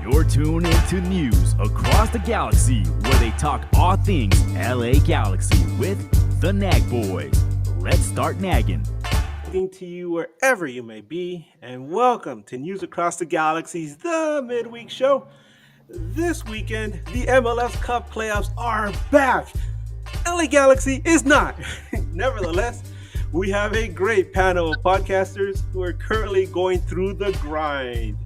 You're tuned into news across the galaxy where they talk all things LA Galaxy with the Nag Boys. Let's start nagging. Greeting to you wherever you may be, and welcome to News Across the Galaxy's The MidWeek Show. This weekend, the MLS Cup playoffs are back. LA Galaxy is not. Nevertheless, we have a great panel of podcasters who are currently going through the grind.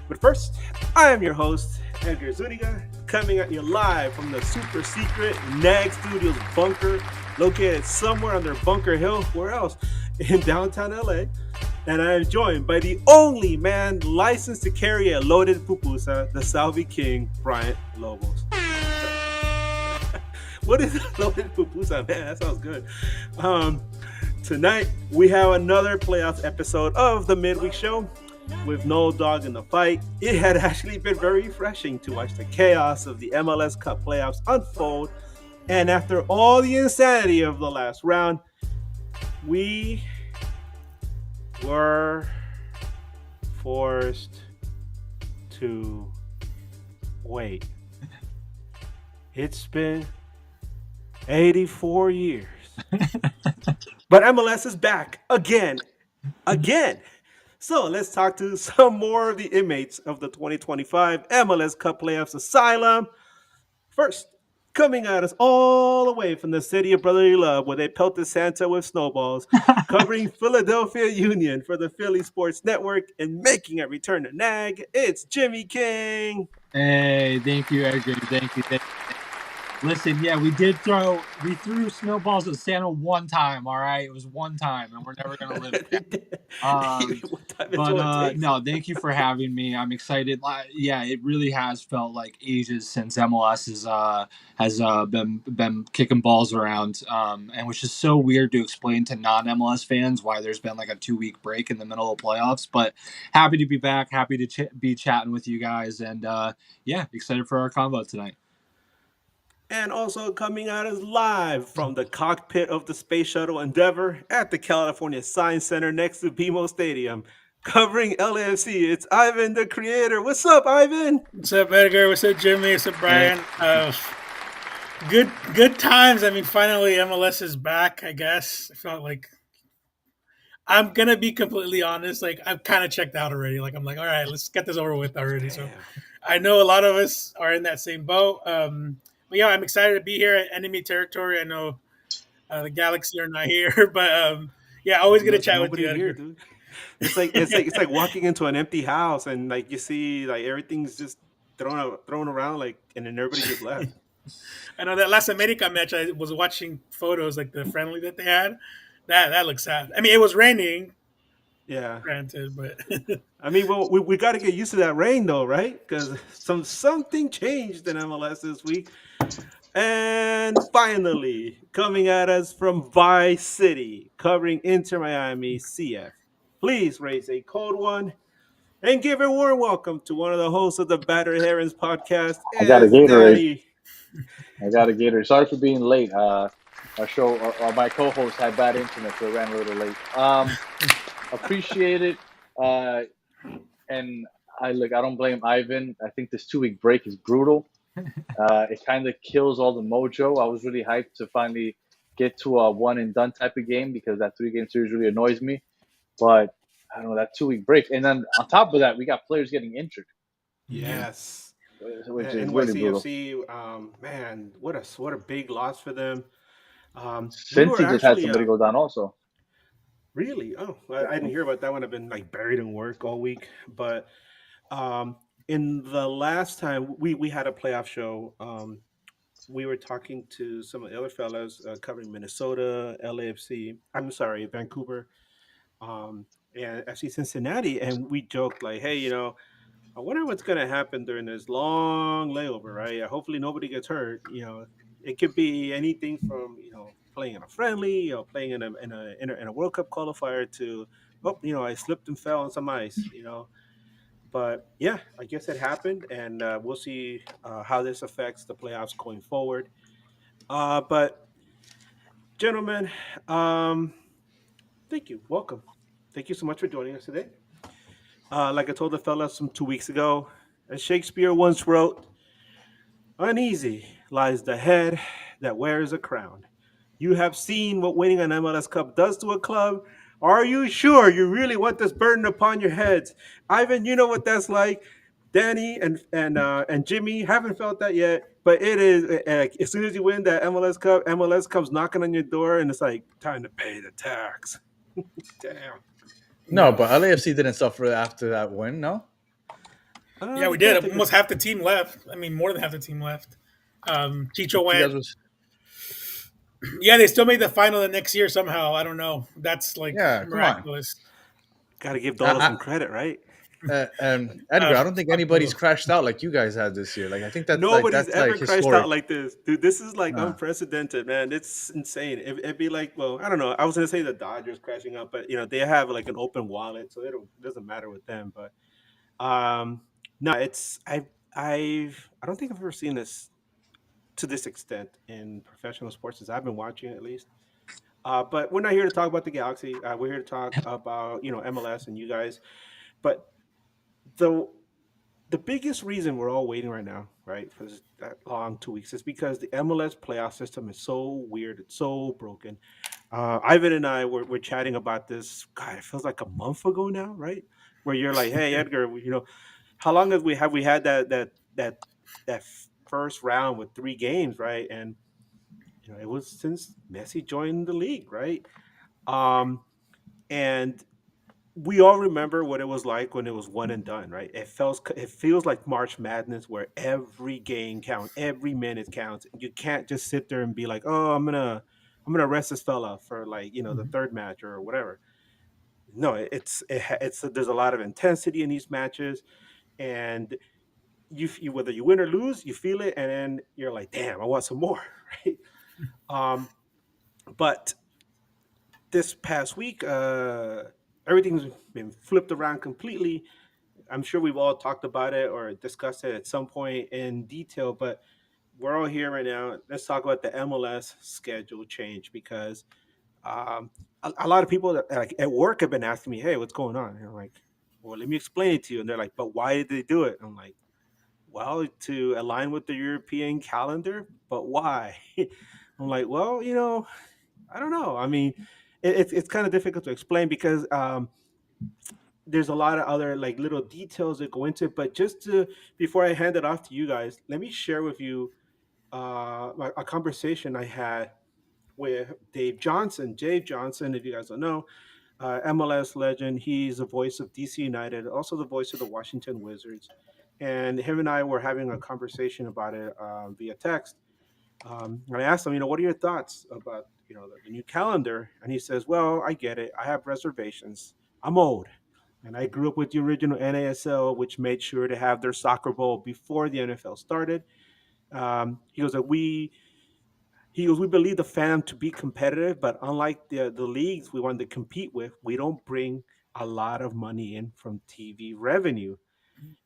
But first, I am your host, Edgar Zuniga, coming at you live from the super secret NAG Studios bunker, located somewhere under Bunker Hill, where else? In downtown LA. And I am joined by the only man licensed to carry a loaded pupusa, the Salvi King, Bryant Lobos. What is a loaded pupusa, man? That sounds good. Tonight, we have another playoff episode of the MidWeek Show. With no dog in the fight, it had actually been very refreshing to watch the chaos of the MLS Cup playoffs unfold. And after all the insanity of the last round, we were forced to wait. It's been 84 years. But MLS is back again. So let's talk to some more of the inmates of the 2025 MLS Cup Playoffs Asylum. First, coming at us all the way from the city of brotherly love, where they pelted Santa with snowballs, covering Philadelphia Union for the Philly Sports Network and making a return to NAG, it's Jimmy King. Hey, thank you, Edgar. Thank you. Listen, yeah, we threw snowballs at Santa one time, all right? It was one time, and we're never going to live it down. No, thank you for having me. I'm excited. Yeah, it really has felt like ages since MLS has been kicking balls around, and which is so weird to explain to non-MLS fans why there's been like a 2-week break in the middle of playoffs. But happy to be back, happy to be chatting with you guys, and yeah, excited for our convo tonight. And also coming at us live from the cockpit of the Space Shuttle Endeavour at the California Science Center next to BMO Stadium, covering LAFC, it's Ivan the Creator. What's up, Ivan? What's up, Edgar? What's up, Jimmy? What's up, Brian? Good times. I mean, finally MLS is back, I guess. I felt like I'm gonna be completely honest. Like, I've kind of checked out already. Like, I'm like, all right, let's get this over with already. Damn. So I know a lot of us are in that same boat. But yeah, I'm excited to be here at enemy territory. I know the Galaxy are not here, but yeah, always gonna chat with you, here, dude. It's like walking into an empty house and like you see like everything's just thrown around, like, and then everybody just left. I know that last America match, I was watching photos, like the friendly that they had. That looks sad. I mean, it was raining. Yeah. Granted, but I mean, well, we got to get used to that rain, though, right? Because something changed in MLS this week. And finally, coming at us from Vice City, covering Inter Miami CF. Please raise a cold one and give a warm welcome to one of the hosts of the Battered Herons podcast. I got a Gatorade. Sorry for being late. Our show, my co-host had bad internet, so it ran a little late. Appreciate it. And I don't blame Ivan. I think this 2-week break is brutal. It kind of kills all the mojo. I was really hyped to finally get to a one and done type of game because that 3-game series really annoys me. But I don't know, that 2-week break. And then on top of that, we got players getting injured. Yes. Which is really brutal. Man, what a big loss for them. Cincy just had somebody go down also. Really? Oh, I didn't hear about that one. I've been like buried in work all week. But in the last time we had a playoff show, we were talking to some of the other fellas covering Minnesota, LAFC. I'm sorry, Vancouver, and FC Cincinnati, and we joked like, "Hey, I wonder what's going to happen during this long layover, right? Hopefully nobody gets hurt. It could be anything from playing in a friendly, playing in a World Cup qualifier to, I slipped and fell on some ice, But yeah, I guess it happened, and we'll see how this affects the playoffs going forward. But gentlemen, thank you. Welcome. Thank you so much for joining us today. Like I told the fellas some 2 weeks ago, As Shakespeare once wrote, uneasy lies the head that wears a crown. You have seen what winning an MLS Cup does to a club. Are you sure you really want this burden upon your heads? Ivan, you know what that's like. Danny and Jimmy haven't felt that yet, but it is like as soon as you win that MLS Cup, MLS Cup's knocking on your door, and it's like time to pay the tax. Damn. No, but LAFC didn't suffer after that win. No. Yeah, we did. Almost half the team left. I mean, more than half the team left. Chicho went. Yeah, they still made the final the next year somehow. I don't know. That's like miraculous. Got to give Dolo some credit, right? And Edgar, I don't think anybody's crashed out like you guys had this year. Like I think that's nobody's that's ever like crashed historic. out like this, dude. This is like unprecedented, man. It's insane. It'd be like, well, I don't know. I was gonna say the Dodgers crashing out, but they have like an open wallet, so it doesn't matter with them. But no, I don't think I've ever seen this to this extent in professional sports as I've been watching at least. But we're not here to talk about the Galaxy. We're here to talk about MLS and you guys. But the biggest reason we're all waiting right now, right, for that long 2 weeks is because the MLS playoff system is so weird. It's so broken. Ivan and I were chatting about this. God, it feels like a month ago now, right? Where you're like, "Hey, Edgar, how long have we had that first round with 3 games, right?" And it was since Messi joined the league, right? And we all remember what it was like when it was one and done, right? It feels like March Madness, where every game counts, every minute counts. You can't just sit there and be like, "Oh, I'm gonna rest this fella for like the third match or whatever." No, it's there's a lot of intensity in these matches, and whether you win or lose, you feel it, and then you're like, "Damn, I want some more," right? But this past week, everything's been flipped around completely. I'm sure we've all talked about it or discussed it at some point in detail, but we're all here right now. Let's talk about the MLS schedule change because a lot of people that, like at work have been asking me, "Hey, what's going on?" And I'm like, "Well, let me explain it to you." And they're like, "But why did they do it?" And I'm like, "Well, to align with the European calendar, but why?" I'm like, "Well, I don't know. I mean, it's kind of difficult to explain because there's a lot of other like little details that go into it. But just before I hand it off to you guys, let me share with you a conversation I had with Dave Johnson. Dave Johnson, if you guys don't know, MLS legend. He's the voice of DC United, also the voice of the Washington Wizards. And him and I were having a conversation about it via text. And I asked him, what are your thoughts about, the new calendar? And he says, well, I get it. I have reservations. I'm old. And I grew up with the original NASL, which made sure to have their soccer bowl before the NFL started. He goes, we believe the fan to be competitive, but unlike the leagues we want to compete with, we don't bring a lot of money in from TV revenue.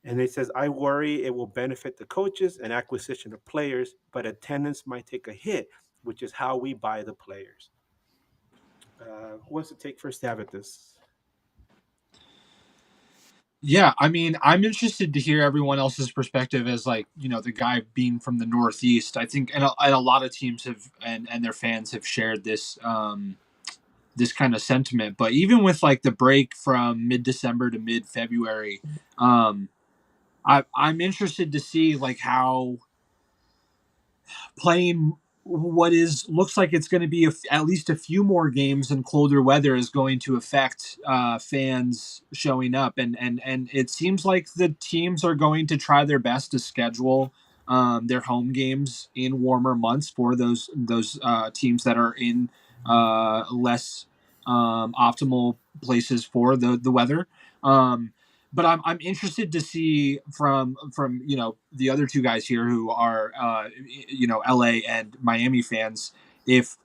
And he says, I worry it will benefit the coaches and acquisition of players, but attendance might take a hit, which is how we buy the players. Who wants to take first stab at this? Yeah, I mean, I'm interested to hear everyone else's perspective as like, the guy being from the Northeast. I think, and a lot of teams have, and their fans have shared this, this kind of sentiment. But even with like the break from mid-December to mid-February, I'm interested to see like how playing what looks like it's going to be at least a few more games in colder weather is going to affect fans showing up, and it seems like the teams are going to try their best to schedule their home games in warmer months for those teams that are in less optimal places for the weather. But I'm interested to see from the other two guys here who are LA and Miami fans, if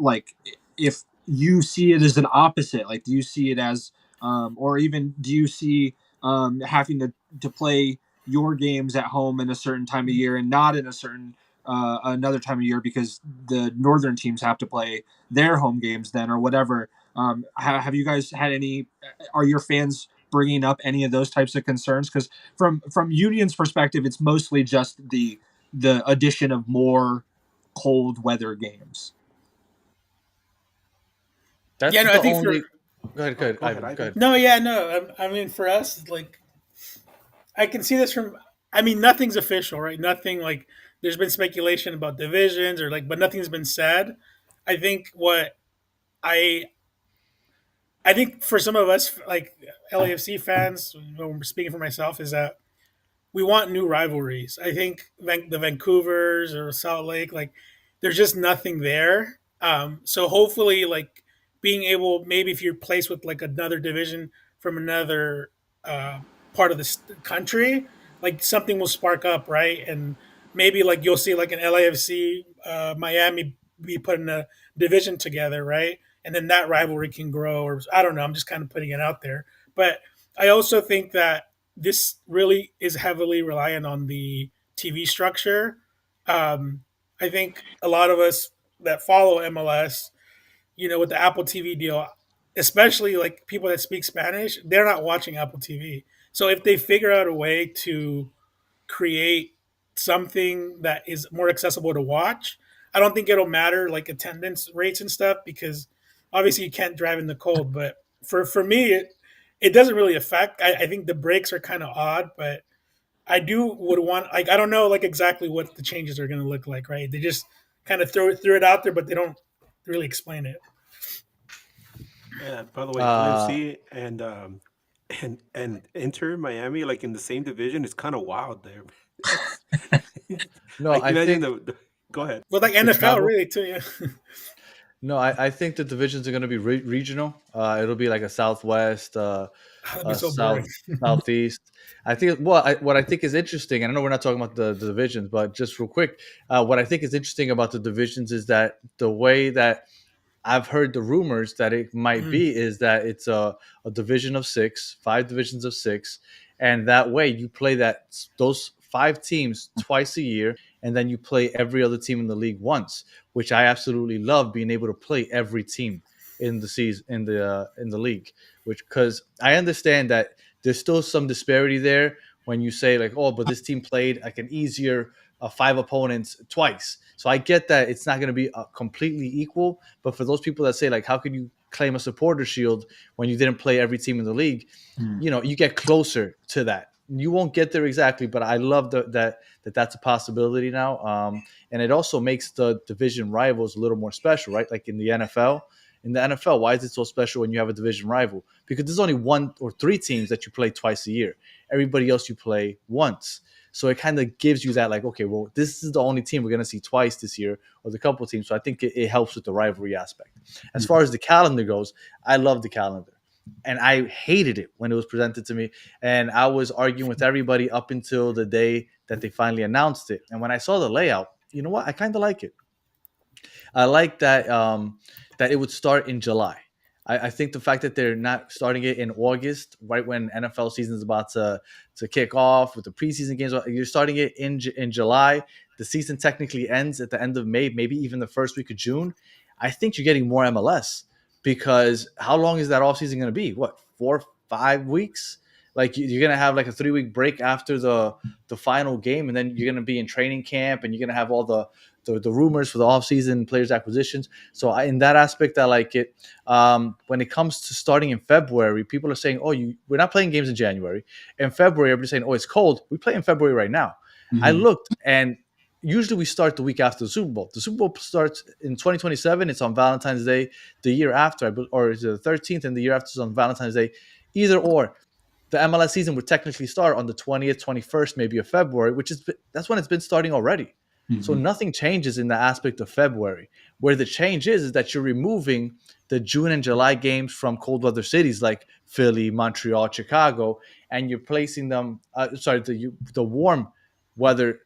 you see it as an opposite, like do you see it as or even do you see having to play your games at home in a certain time of year and not in a certain another time of year because the northern teams have to play their home games then or whatever. Have you guys had any? Are your fans bringing up any of those types of concerns? Because from Union's perspective, it's mostly just the addition of more cold weather games. That's Yeah, no, I the think only. for Go ahead, go ahead, Go ahead, Ivan. Go Ivan. ahead. no, yeah, no. I mean, for us, like I can see this from. I mean, nothing's official, right? Nothing like there's been speculation about divisions or like, but nothing's been said. I think what I I think for some of us, like LAFC fans, when we're speaking for myself, is that we want new rivalries. I think the Vancouvers or Salt Lake, like there's just nothing there. So hopefully, like being able, maybe if you're placed with like another division from another part of the country, like something will spark up, right? And maybe like you'll see like an LAFC Miami be put in a division together, right? And then that rivalry can grow. Or I don't know. I'm just kind of putting it out there, but I also think that this really is heavily reliant on the TV structure. Um, I think a lot of us that follow MLS, with the Apple TV deal, especially like people that speak Spanish, they're not watching Apple TV. So if they figure out a way to create something that is more accessible to watch, I don't think it'll matter like attendance rates and stuff because obviously you can't drive in the cold. But for me, it doesn't really affect. I think the breaks are kind of odd, but I would want like I don't know like exactly what the changes are going to look like. Right? They just kind of threw it out there, but they don't really explain it. Yeah. By the way, Uh, LFC and Inter Miami like in the same division is kind of wild there. That's no, like I imagine think the. Go ahead. But like the NFL, travel. really too. Yeah. No, I think the divisions are going to be regional. It'll be like a Southwest, That'd be so boring. Southeast. I think what I think is interesting, and I know we're not talking about the divisions, but just real quick, what I think is interesting about the divisions is that the way that I've heard the rumors that it might Mm. be is that it's a division of six, five divisions of six, and that way you play those five teams twice a year, and then you play every other team in the league once, which I absolutely love being able to play every team in the season in the league, which because I understand that there's still some disparity there when you say like, oh, but this team played like an easier five opponents twice. So I get that it's not going to be completely equal, but for those people that say like, how can you claim a supporter shield when you didn't play every team in the league? You get closer to that. You won't get there exactly, but I love that's a possibility now. And it also makes the division rivals a little more special, right? Like in the NFL. In the NFL, why is it so special when you have a division rival? Because there's only one or three teams that you play twice a year. Everybody else you play once. So it kind of gives you that like, okay, well, this is the only team we're going to see twice this year, or the couple teams. So I think it helps with the rivalry aspect. As far as the calendar goes, I love the calendar. And I hated it when it was presented to me. And I was arguing with everybody up until the day that they finally announced it. And when I saw the layout, you know what? I kind of like it. I like that it would start in July. I think the fact that they're not starting it in August, right when NFL season is about to kick off with the preseason games, you're starting it in July. The season technically ends at the end of May, maybe even the first week of June. I think you're getting more MLS because how long is that off season going to be? What, 4 5 weeks? Like you're going to have like a 3 week break after the final game, and then you're going to be in training camp, and you're going to have all the rumors for the offseason players acquisitions. So in that aspect, I like it. When it comes to starting in February, people are saying, "Oh, we're not playing games in January." In February, everybody's saying, "Oh, it's cold." We play in February right now. I looked, and usually we start the week after the Super Bowl. The Super Bowl starts in 2027. It's on Valentine's Day. The year after, or is it the 13th, and the year after is on Valentine's Day. Either or. The MLS season would technically start on the 20th, 21st, maybe of February, that's when it's been starting already. So nothing changes in the aspect of February. Where the change is that you're removing the June and July games from cold weather cities like Philly, Montreal, Chicago, and you're placing them, the warm weather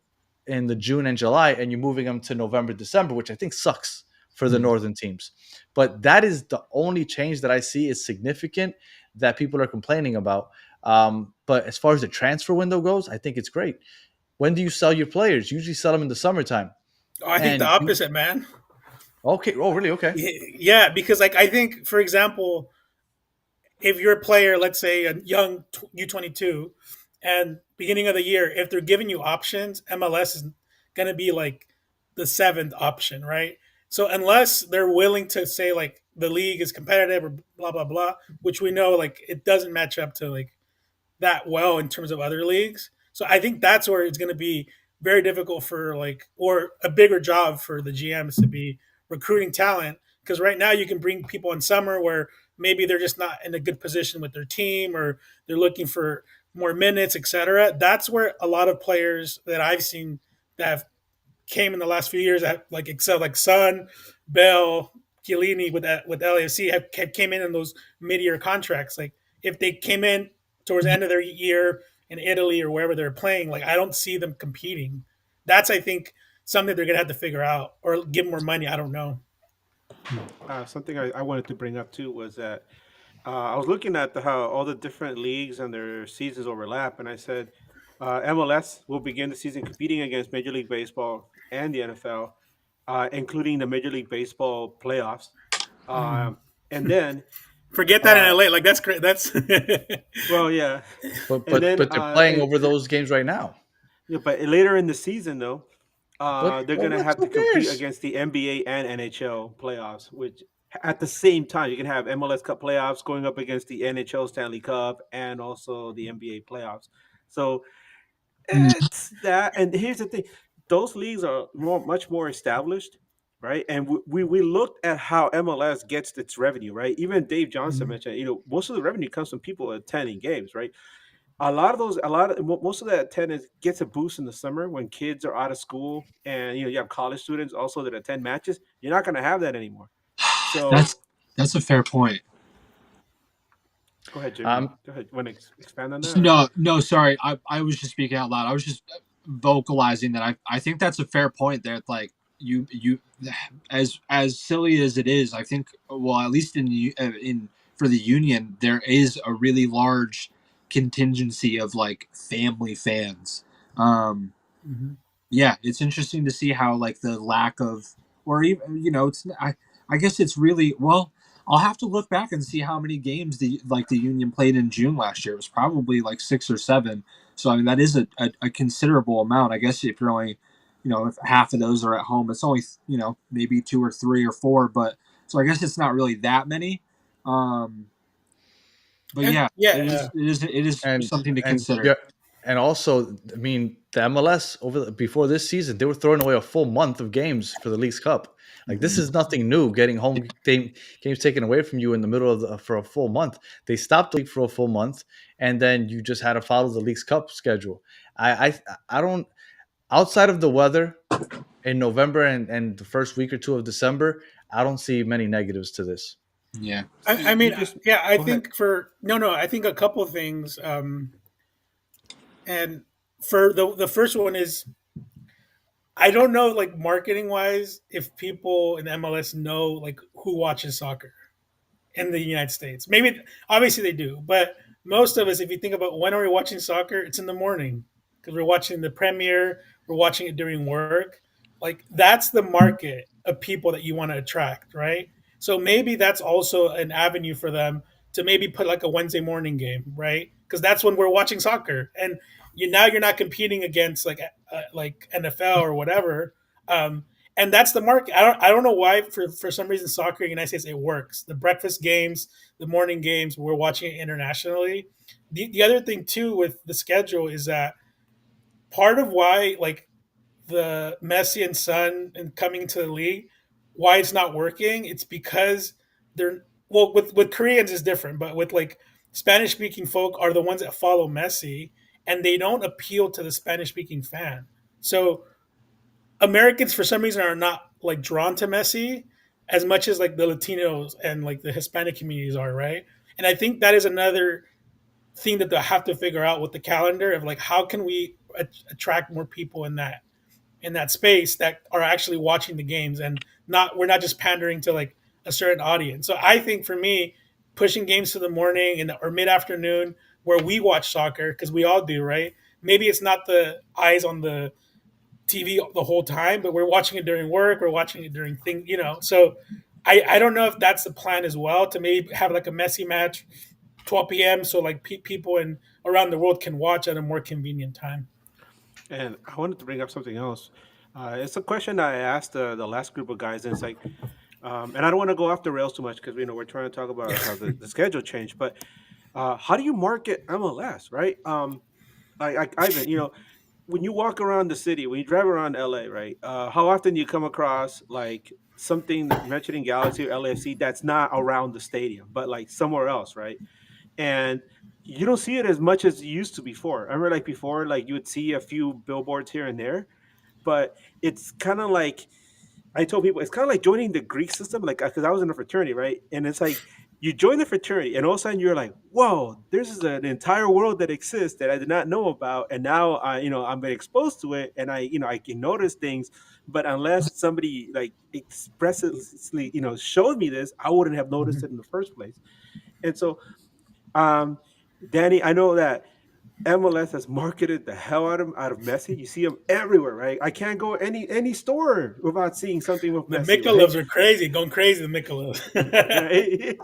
in the June and July, and you're moving them to November, December, which I think sucks for the northern teams. But that is the only change that I see is significant that people are complaining about. But as far as the transfer window goes, I think it's great. When do you sell your players? Usually sell them in the summertime. Oh, I think the opposite, man. Okay. Oh, really? Okay. Yeah, because like I think, for example, if you're a player, let's say a young U22, and beginning of the year, if they're giving you options, MLS is going to be like the seventh option, right? So unless they're willing to say like the league is competitive or blah blah blah, which we know like it doesn't match up to like that well in terms of other leagues. So I think that's where it's going to be very difficult for like, or a bigger job for the GMs to be recruiting talent. Because right now you can bring people in summer where maybe they're just not in a good position with their team or they're looking for more minutes, etc. That's where a lot of players that I've seen that have came in the last few years that like excel, like Sun, Bell, Chiellini with LAFC have came in those mid-year contracts. Like if they came in towards the end of their year in Italy or wherever they're playing, like I don't see them competing. That's I think something they're gonna have to figure out or give more money. I don't know. Something I wanted to bring up too was that I was looking at how all the different leagues and their seasons overlap, and I said MLS will begin the season competing against Major League Baseball and the NFL, including the Major League Baseball playoffs. And then, Forget that in uh, LA. Like that's great. That's well, yeah, But and then they're playing over those games right now. yeah, but later in the season though, they're gonna have Who to compete cares? against the NBA and NHL playoffs, which at the same time you can have MLS Cup playoffs going up against the NHL Stanley Cup and also the NBA playoffs. So it's that. And here's the thing: those leagues are much more established, right? And we looked at how MLS gets its revenue, right? Even Dave Johnson mentioned, most of the revenue comes from people attending games, right? Most of that attendance gets a boost in the summer when kids are out of school, and you have college students also that attend matches. You're not going to have that anymore. So That's a fair point. go ahead, Jimmy. Um, Go ahead. Want to expand on that? No, sorry. I was just speaking out loud. I was just vocalizing that I think that's a fair point there. Like you as silly as it is, I think well at least in for the union there is a really large contingency of like family fans. Yeah, it's interesting to see how like the lack of or even it's I guess it's really well I'll have to look back and see how many games the Union played in June last year. It was probably like 6 or 7. So I mean that is a considerable amount. I guess if you're only, if half of those are at home, it's only maybe 2 or 3 or 4. But so I guess it's not really that many. But and yeah, yeah. it is and something to and consider. yeah, and also, I mean, the MLS before this season, they were throwing away a full month of games for the League's Cup. Like this is nothing new. Getting games taken away from you in the middle of for a full month. They stopped the league for a full month, and then you just had to follow the League's Cup schedule. I don't outside of the weather in November and the first week or two of December. I don't see many negatives to this. Yeah. I You mean, just yeah. I go ahead. think for no. I think a couple of things. And for the first one is I don't know, like marketing wise, if people in MLS know like who watches soccer in the United States. Maybe obviously they do, but most of us, if you think about when are we watching soccer, it's in the morning because we're watching the premiere, we're watching it during work. Like that's the market of people that you want to attract, right? So maybe that's also an avenue for them to maybe put like a Wednesday morning game, right? Because that's when we're watching soccer, and you're not competing against like NFL or whatever. Um, and that's the market. I don't know why for some reason soccer in the United States it works. The breakfast games, the morning games, we're watching it internationally. The other thing too with the schedule is that part of why like the Messi and Son and coming to the league, why it's not working, it's because they're well with Koreans is different, but with like Spanish speaking folk are the ones that follow Messi and they don't appeal to the Spanish speaking fan. So Americans for some reason are not like drawn to Messi as much as like the Latinos and like the Hispanic communities are, right? And I think that is another thing that they'll have to figure out with the calendar of like how can we attract more people in that space that are actually watching the games and not we're not just pandering to like a certain audience. So I think for me, pushing games to the morning and or mid afternoon where we watch soccer because we all do, right? Maybe it's not the eyes on the TV the whole time, but we're watching it during work, we're watching it during things. So I don't know if that's the plan as well to maybe have like a messy match 12 p.m. so like people in around the world can watch at a more convenient time. And I wanted to bring up something else. It's a question I asked the last group of guys, and it's like, and I don't want to go off the rails too much because we're trying to talk about how the schedule changed. But how do you market MLS, right? Ivan, when you walk around the city, when you drive around LA, right? How often do you come across like something mentioning Galaxy or LAFC that's not around the stadium, but like somewhere else, right? And you don't see it as much as you used to before. I remember like before, like you would see a few billboards here and there, but it's kind of like I told people it's kind of like joining the Greek system, like because I was in a fraternity, right? And it's like you join the fraternity, and all of a sudden you're like, "Whoa, there's an entire world that exists that I did not know about," and now I'm been exposed to it, and I can notice things. But unless somebody like expressly showed me this, I wouldn't have noticed it in the first place. And so, um, Danny, I know that MLS has marketed the hell out of Messi. You see him everywhere, right? I can't go any store without seeing something with The Messi, right? Michelobs are crazy, going crazy. The Michelobs. Right?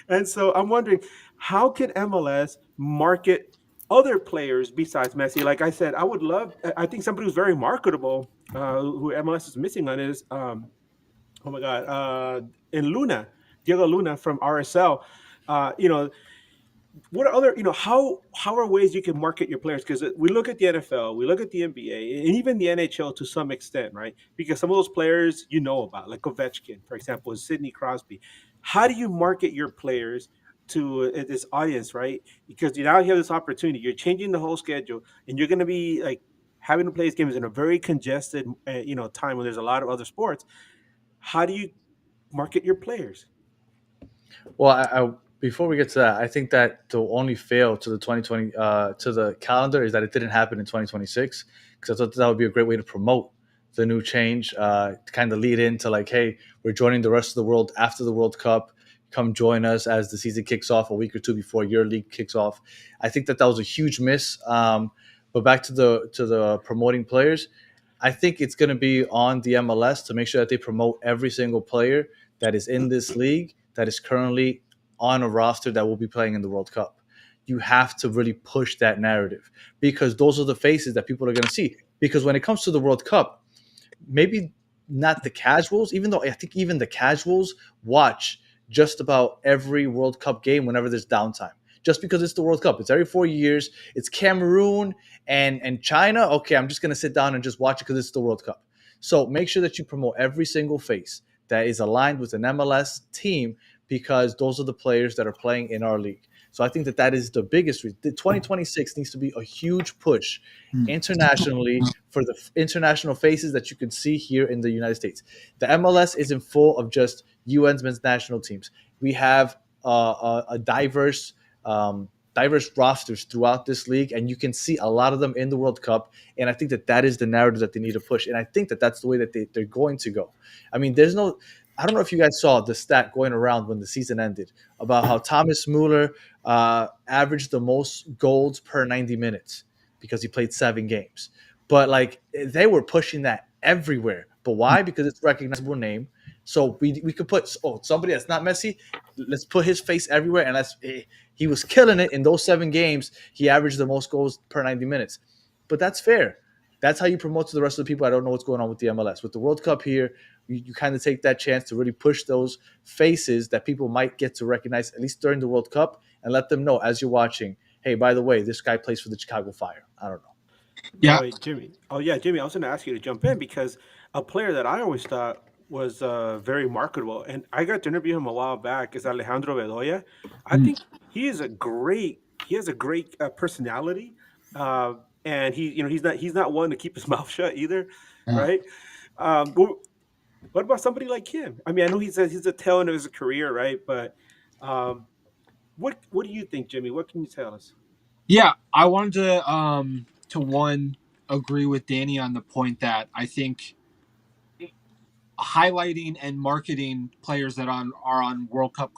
And so I'm wondering, how can MLS market other players besides Messi? Like I said, I would love. I think somebody who's very marketable, who MLS is missing on is, oh my God, in Luna, Diego Luna from RSL. Uh, you know, what are other how are ways you can market your players? Because we look at the NFL, we look at the NBA, and even the NHL to some extent, right? Because some of those players about, like Ovechkin, for example, and Sidney Crosby. How do you market your players to this audience, right? Because you now have this opportunity, you're changing the whole schedule, and you're going to be like having to play these games in a very congested time when there's a lot of other sports. How do you market your players? Well, before we get to that, I think that the only fail to the 2020 to the calendar is that it didn't happen in 2026, because I thought that would be a great way to promote the new change, to kind of lead into like, hey, we're joining the rest of the world after the World Cup. Come join us as the season kicks off a week or two before your league kicks off. I think that was a huge miss. But back to the promoting players, I think it's going to be on the MLS to make sure that they promote every single player that is in this league that is currently on a roster that will be playing in the World Cup. You have to really push that narrative, because those are the faces that people are going to see. Because when it comes to the World Cup, maybe not the casuals, even though I think even the casuals watch just about every World Cup game whenever there's downtime. Just because it's the World Cup. It's every 4 years. It's Cameroon and China. Okay, I'm just going to sit down and just watch it because it's the World Cup. So make sure that you promote every single face that is aligned with an MLS team, because those are the players that are playing in our league. So I think that is the biggest reason. The 2026 needs to be a huge push internationally for the international faces that you can see here in the United States. The MLS isn't full of just UN's men's national teams. We have a diverse rosters throughout this league, and you can see a lot of them in the World Cup. And I think that is the narrative that they need to push. And I think that that's the way that they're going to go. I mean, I don't know if you guys saw the stat going around when the season ended about how Thomas Mueller averaged the most goals per 90 minutes because he played 7 games. But like, they were pushing that everywhere. But why? Because it's a recognizable name. So we could put somebody that's not Messi. Let's put his face everywhere, and he was killing it in those 7 games. He averaged the most goals per 90 minutes. But that's fair. That's how you promote to the rest of the people. I don't know what's going on with the MLS. With the World Cup here, you kind of take that chance to really push those faces that people might get to recognize, at least during the World Cup, and let them know as you're watching, hey, by the way, this guy plays for the Chicago Fire. I don't know. Yeah. Jimmy. Oh, yeah, Jimmy. I was going to ask you to jump in because a player that I always thought was very marketable, and I got to interview him a while back, is Alejandro Bedoya. I think he has a great personality, and he's not one to keep his mouth shut either, right? What about somebody like him? I mean, I know he's a tail end of his career, right? But what do you think, Jimmy? What can you tell us? Yeah, I wanted to one agree with Danny on the point that I think highlighting and marketing players that are on World Cup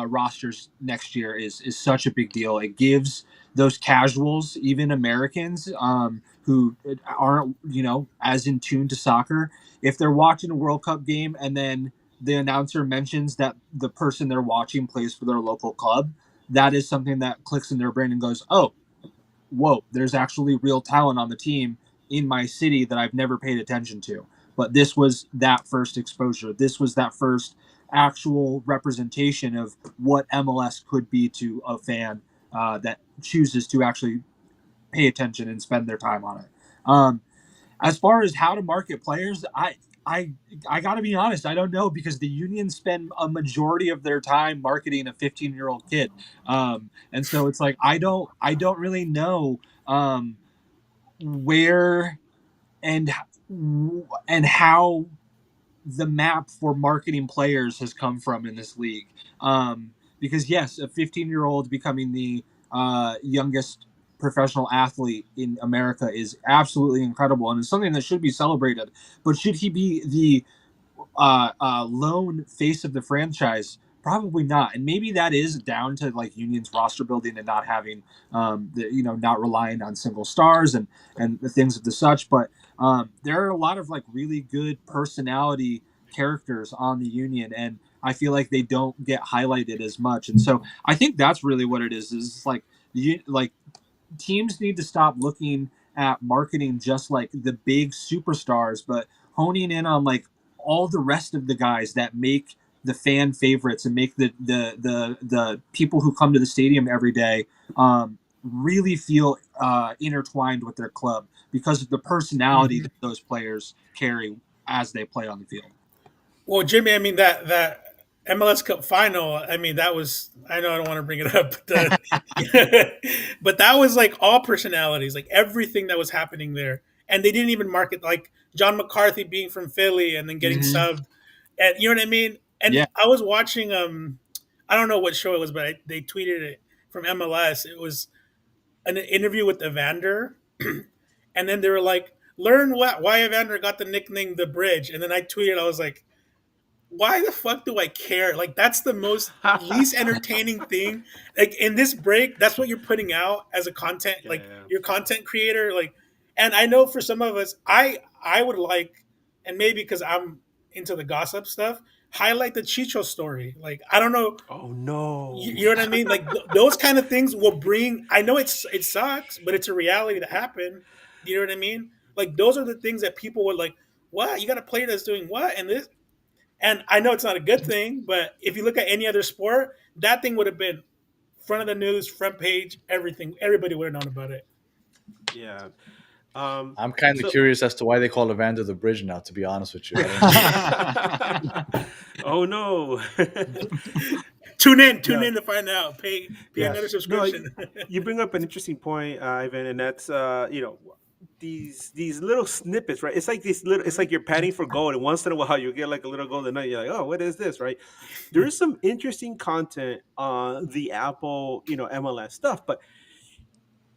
rosters next year is such a big deal. It gives those casuals, even Americans who aren't as in tune to soccer, if they're watching a World Cup game and then the announcer mentions that the person they're watching plays for their local club, that is something that clicks in their brain and goes, oh, whoa, there's actually real talent on the team in my city that I've never paid attention to. But this was that first exposure. This was that first actual representation of what MLS could be to a fan that chooses to actually pay attention and spend their time on it. As far as how to market players, I I got to be honest, I don't know, because the Union spend a majority of their time marketing a 15-year-old kid, and so it's like I don't really know where and and how the map for marketing players has come from in this league. Because yes, a 15-year-old becoming the youngest professional athlete in America is absolutely incredible and it's something that should be celebrated. But should he be the lone face of the franchise? Probably not, and maybe that is down to like Union's roster building and not having, not relying on single stars and the things of the such. But there are a lot of like really good personality characters on the Union, and I feel like they don't get highlighted as much. And so I think that's really what it is. Is like teams need to stop looking at marketing just like the big superstars, but honing in on like all the rest of the guys that make the fan favorites and make the people who come to the stadium every day really feel intertwined with their club because of the personality that those players carry as they play on the field. Well, Jimmy, I mean that MLS Cup final. I mean that was. I know I don't want to bring it up, but that was like all personalities, like everything that was happening there, and they didn't even market like John McCarthy being from Philly and then getting subbed, and you know what I mean. And Yeah. I was watching I don't know what show it was, but they tweeted it from MLS. It was an interview with Evander, and then they were like, "Learn why Evander got the nickname the Bridge," and then I tweeted, I was like, why the fuck do I care? Like that's the most least entertaining thing. Like in this break, that's what you're putting out as a content, like your content creator. Like, and I know for some of us, I would like, and maybe because I'm into the gossip stuff, highlight the Chicho story. Like I don't know. Oh no! You know what I mean? Like those kind of things will bring. I know it sucks, but it's a reality that happened. You know what I mean? Like those are the things that people would like. What you got a player that's doing what and this, and I know it's not a good thing, but if you look at any other sport, that thing would have been front of the news, front page, everything. Everybody would have known about it. Yeah. I'm kind of curious as to why they call Evander the Bridge now, to be honest with you. Oh no. Tune in to find out. Pay another subscription. No, you bring up an interesting point, Ivan, and that's these little snippets, right? It's like it's like you're padding for gold, and once in a while you get like a little golden nugget. You're like, oh, what is this, right? There is some interesting content on the Apple, MLS stuff, but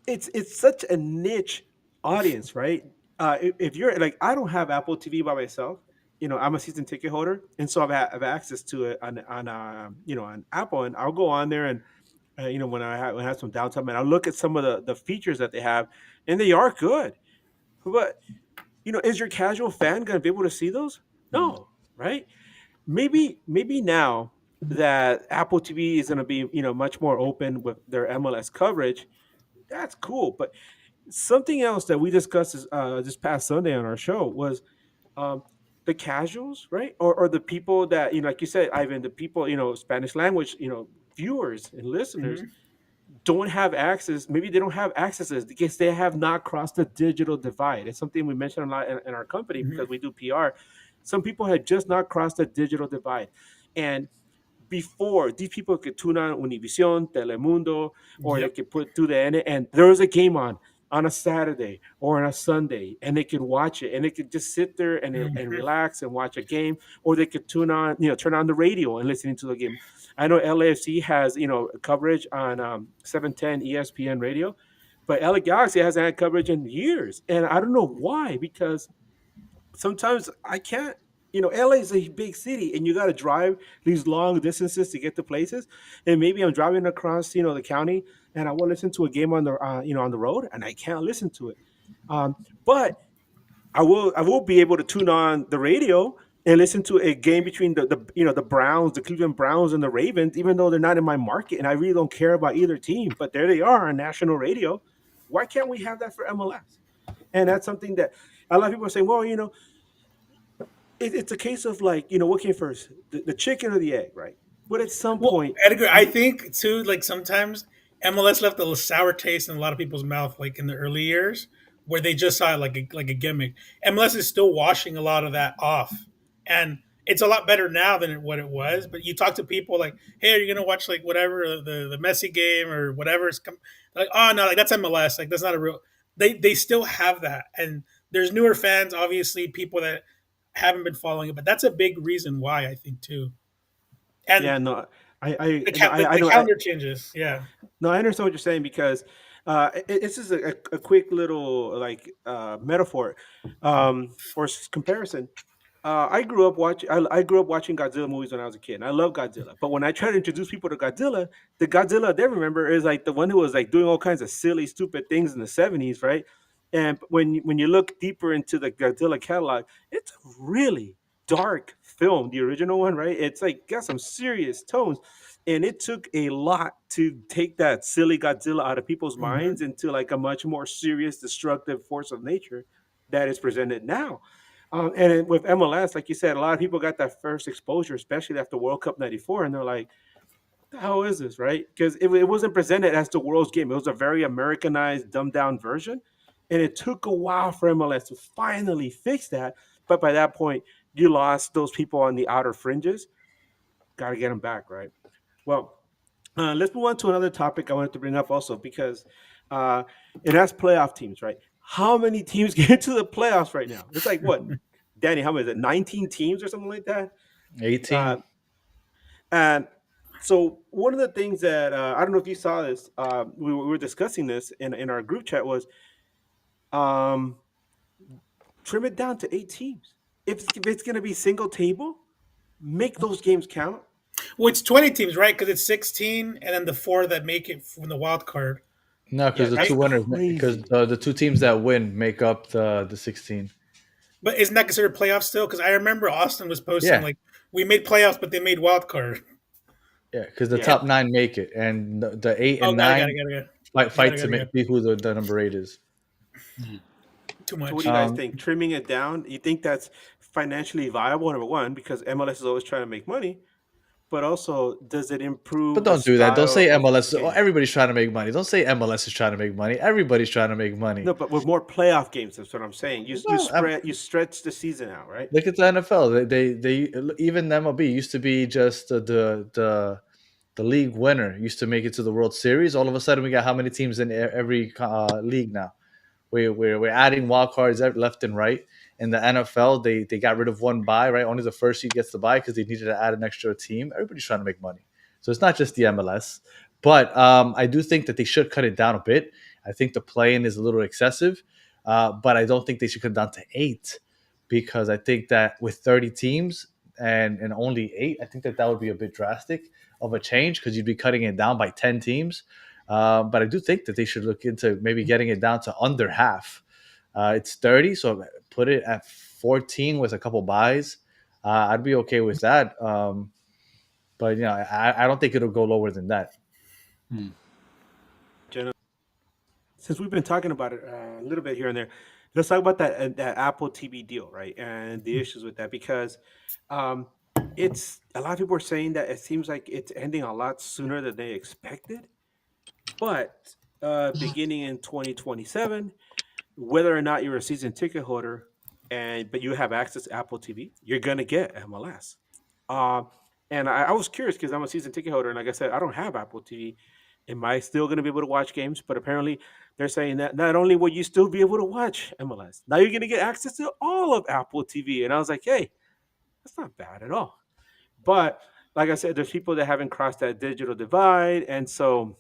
it's such a niche audience, right? If you're like, I don't have Apple TV by myself. I'm a season ticket holder, and so I've access to it on on Apple, and I'll go on there and when I have some downtime, and I'll look at some of the features that they have, and they are good. But is your casual fan going to be able to see those? No, right? Maybe now that Apple TV is going to be much more open with their MLS coverage, that's cool. But something else that we discussed this past Sunday on our show was the casuals, right? Or the people that like you said, Ivan, the people Spanish language viewers and listeners don't have access. Maybe they don't have access because they have not crossed the digital divide. It's something we mentioned a lot in our company because we do PR. Some people had just not crossed the digital divide, and before these people could tune on Univision, Telemundo, or they could put to the end, and there was a game on a Saturday or on a Sunday, and they could watch it, and they could just sit there and relax and watch a game, or they could turn on the radio and listening to the game. I know LAFC has coverage on 710 ESPN radio, but LA Galaxy hasn't had coverage in years, and I don't know why, because sometimes I can't. LA is a big city, and you got to drive these long distances to get to places. And maybe I'm driving across, the county, and I want to listen to a game on the, on the road, and I can't listen to it. But I will be able to tune on the radio and listen to a game between the Browns, the Cleveland Browns, and the Ravens, even though they're not in my market, and I really don't care about either team, but there they are on national radio. Why can't we have that for MLS? And that's something that a lot of people are saying. Well, it's a case of like, what came first, the chicken or the egg, right? But at some Well, point, Edgar, I think too, like sometimes MLS left a sour taste in a lot of people's mouth, like in the early years, where they just saw it like a gimmick. MLS is still washing a lot of that off, and it's a lot better now than what it was. But you talk to people like, "Hey, are you gonna watch like whatever the Messi game or whatever?" Like, "Oh no, like that's MLS. Like that's not a real." They still have that, and there's newer fans, obviously, people that haven't been following it, but that's a big reason why I think too. And yeah, no, I the, no, I the know. calendar changes. Yeah. No, I understand what you're saying because this is a quick little like metaphor or comparison. I grew up watching. I grew up watching Godzilla movies when I was a kid. And I love Godzilla, but when I try to introduce people to Godzilla, the Godzilla they remember is like the one who was like doing all kinds of silly, stupid things in the '70s, right? And when you look deeper into the Godzilla catalog, it's a really dark film, the original one, right? It's like got some serious tones, and it took a lot to take that silly Godzilla out of people's Hmm. minds into like a much more serious, destructive force of nature that is presented now. With MLS, like you said, a lot of people got that first exposure, especially after World Cup '94, and they're like, "The hell is this?" Right? Because it wasn't presented as the world's game. It was a very Americanized, dumbed down version, and it took a while for MLS to finally fix that. But by that point, you lost those people on the outer fringes. Got to get them back, right? Well, let's move on to another topic I wanted to bring up also because uh, it has playoff teams, right? How many teams get into the playoffs right now? It's like what, Danny? How many is it? 19 teams or something like that. 18. Uh, and so one of the things that I don't know if you saw this, we were discussing this in our group chat was um, trim it down to 8 teams. If it's going to be single table, make those games count. Well, it's 20 teams, right? Because it's 16, and then the four that make it from the wild card, No, Yeah, because the that's two right? winners, because crazy. the two teams that win make up the 16. But isn't that considered playoffs still? Because I remember Austin was posting Yeah, like we made playoffs, but they made wild card. yeah, because the Yeah, top nine make it, and the eight Oh, and got it, nine got it, got it, got fight it, to got it, got it. be who the number eight is. Too so what do much. you guys Um, think? Trimming it down? You think that's financially viable? Number one, because MLS is always trying to make money, but also does it but improve the don't do that. Don't style say of MLS. Oh, game? everybody's trying to make money. Don't say MLS is trying to make money. Everybody's trying to make money. No, but with more playoff games, that's what I'm saying. Well, You stretch the season out, right? look at the NFL. They even the MLB used to be just the league winner used to make it to the World Series. All of a sudden, we got how many teams in every league now? We're adding wild cards left and right. In the NFL, they got rid of one bye, right? Only the first seed gets the bye because they needed to add an extra team. Everybody's trying to make money, so it's not just the MLS. But I do think that they should cut it down a bit. I think the play-in is a little excessive, but I don't think they should cut it down to 8 because I think that with 30 teams and only 8, I think that would be a bit drastic of a change because you'd be cutting it down by 10 teams. But I do think that they should look into maybe getting it down to under half. It's 30, so put it at 14 with a couple buys. I'd be okay with that. But I don't think it'll go lower than that. Since we've been talking about it a little bit here and there, let's talk about that Apple TV deal, right? And the issues with that because um, it's a lot of people are saying that it seems like it's ending a lot sooner than they expected. But beginning in 2027, whether or not you're a season ticket holder but you have access to Apple TV, you're gonna get MLS. Um, and I was curious because I'm a season ticket holder, and like I said, I don't have Apple TV. Am I still going to be able to watch games? But apparently, they're saying that not only will you still be able to watch MLS, now you're going to get access to all of Apple TV. And I was like, hey, that's not bad at all. But like I said, there's people that haven't crossed that digital divide, and so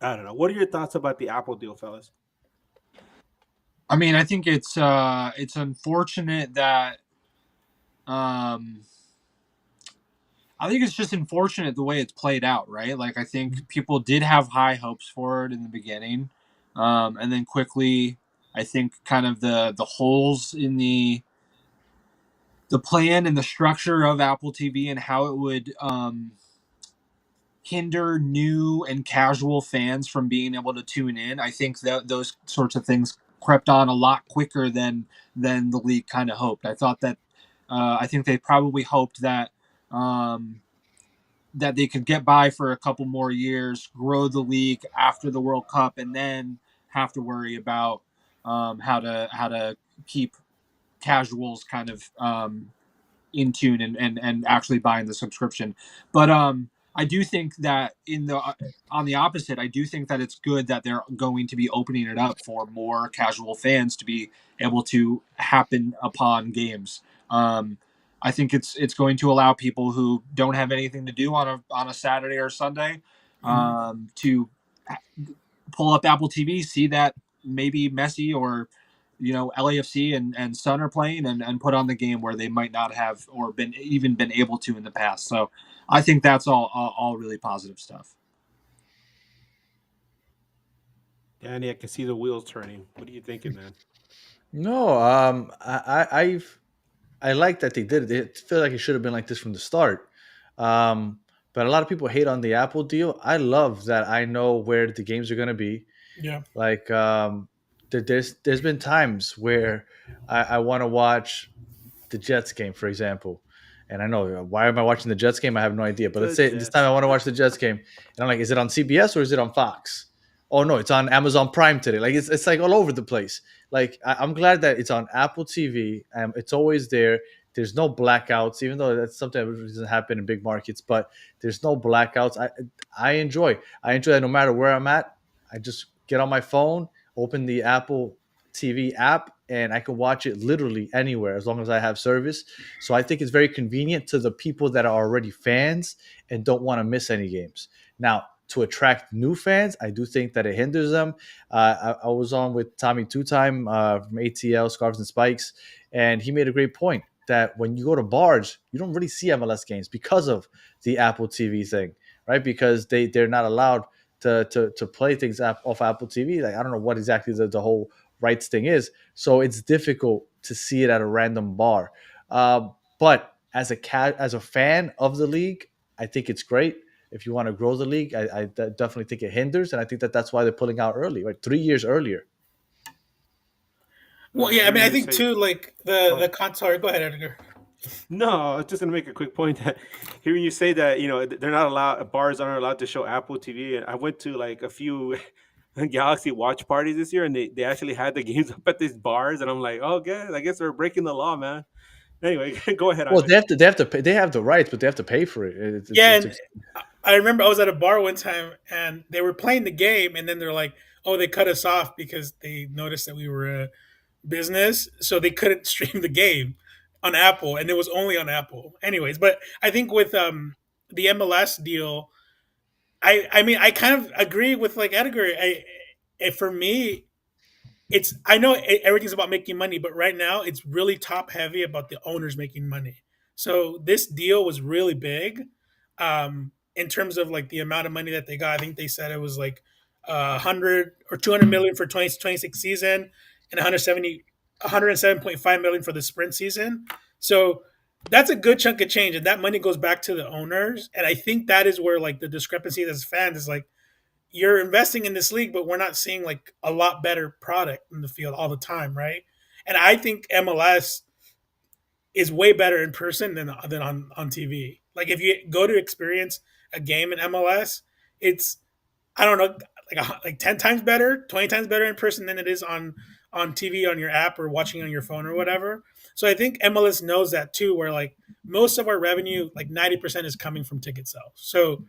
I don't know. What are your thoughts about the Apple deal, fellas? I mean, I think it's unfortunate that um I think it's just unfortunate the way it's played out, right? Like I think people did have high hopes for it in the beginning. And then quickly I think kind of the holes in the plan and the structure of Apple TV and how it would hinder new and casual fans from being able to tune in. I think that those sorts of things crept on a lot quicker than the league kind of hoped. I thought that I think they probably hoped that that they could get by for a couple more years, grow the league after the World Cup, and then have to worry about how to keep casuals kind of in tune and actually buying the subscription. But I do think that on the opposite, I do think that it's good that they're going to be opening it up for more casual fans to be able to happen upon games. I think it's going to allow people who don't have anything to do on a Saturday or Sunday to pull up Apple TV, see that maybe Messi or LAFC and Sun are playing and put on the game where they might not have or been able to in the past. So I think that's all really positive stuff. Danny, I can see the wheels turning. What are you thinking, man? No, I like that they did it. I feel like it should have been like this from the start. But a lot of people hate on the Apple deal. I love that I know where the games are going to be. Yeah. Like there's been times where I want to watch the Jets game, for example. And I know, why am I watching the Jets game? I have no idea. But let's say this time I want to watch the Jets game, and I'm like, is it on CBS or is it on Fox? Oh no, it's on Amazon Prime today. Like it's like all over the place. Like I'm glad that it's on Apple TV. It's always there. There's no blackouts, even though that's something that doesn't happen in big markets. But there's no blackouts. I enjoy. I enjoy that no matter where I'm at. I just get on my phone, open the Apple TV app, and I can watch it literally anywhere as long as I have service. So I think it's very convenient to the people that are already fans and don't want to miss any games. Now, to attract new fans, I do think that it hinders them. I was on with Tommy Two Time from ATL Scarves and Spikes, and he made a great point that when you go to bars, you don't really see MLS games because of the Apple TV thing, right? Because they're not allowed to play things off Apple TV. Like I don't know what exactly the whole rights thing is, so it's difficult to see it at a random bar. But as a fan of the league, I think it's great. If you want to grow the league, I definitely think it hinders, and I think that's why they're pulling out early, like 3 years earlier. Well, yeah, I mean, I think too, like the console. Go ahead, Edgar. No, I was just gonna make a quick point that hearing you say that, they're not allowed, bars aren't allowed to show Apple TV. And I went to like a few Galaxy watch parties this year, and they actually had the games up at these bars, and I'm like, oh, good, I guess they're breaking the law, man. Anyway, go ahead. Well, they have to pay. They have the rights, but they have to pay for it. And I remember I was at a bar one time, and they were playing the game, and then they're like, "Oh, they cut us off because they noticed that we were a business, so they couldn't stream the game on Apple, and it was only on Apple." Anyways, but I think with the MLS deal, I mean, I kind of agree with like Edgar. For me, I know everything's about making money, but right now it's really top heavy about the owners making money. So this deal was really big, in terms of like the amount of money that they got. I think they said it was like 100 or 200 million for 2026 season, and 107.5 million for the sprint season. So that's a good chunk of change, and that money goes back to the owners. And I think that is where like the discrepancy as fans is like, you're investing in this league, but we're not seeing like a lot better product in the field all the time, right? And I think MLS is way better in person than on TV. Like if you go to experience a game in MLS, it's, I don't know, like 10 times better, 20 times better in person than it is on TV, on your app, or watching on your phone or whatever. So I think MLS knows that too, where like most of our revenue, like 90% is coming from ticket sales. So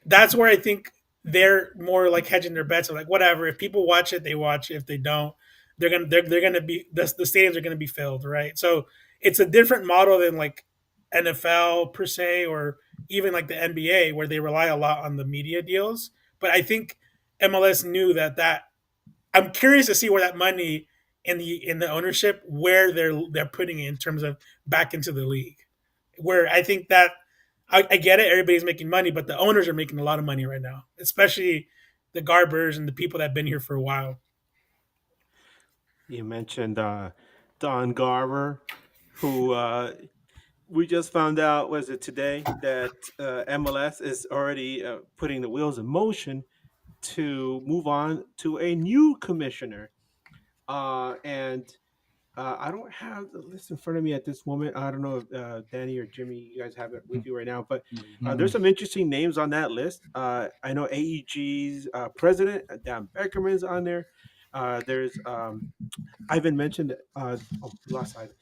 that's where I think they're more like hedging their bets. Of like, whatever, if people watch it, they watch it. If they don't, they're gonna be, the stadiums are gonna be filled, right? So it's a different model than like NFL per se, or even like the NBA, where they rely a lot on the media deals. But I think MLS knew that. I'm curious to see where that money in the ownership, where they're putting it in terms of back into the league. Where I think that I get it, everybody's making money, but the owners are making a lot of money right now, especially the Garbers and the people that have been here for a while. You mentioned Don Garber. who we just found out, was it today, that MLS is already putting the wheels in motion to move on to a new commissioner. And I don't have the list in front of me at this moment. I don't know if Danny or Jimmy, you guys have it with you right now, but there's some interesting names on that list. I know AEG's president, Dan Beckerman's on there. There's Ivan mentioned. We lost Ivan.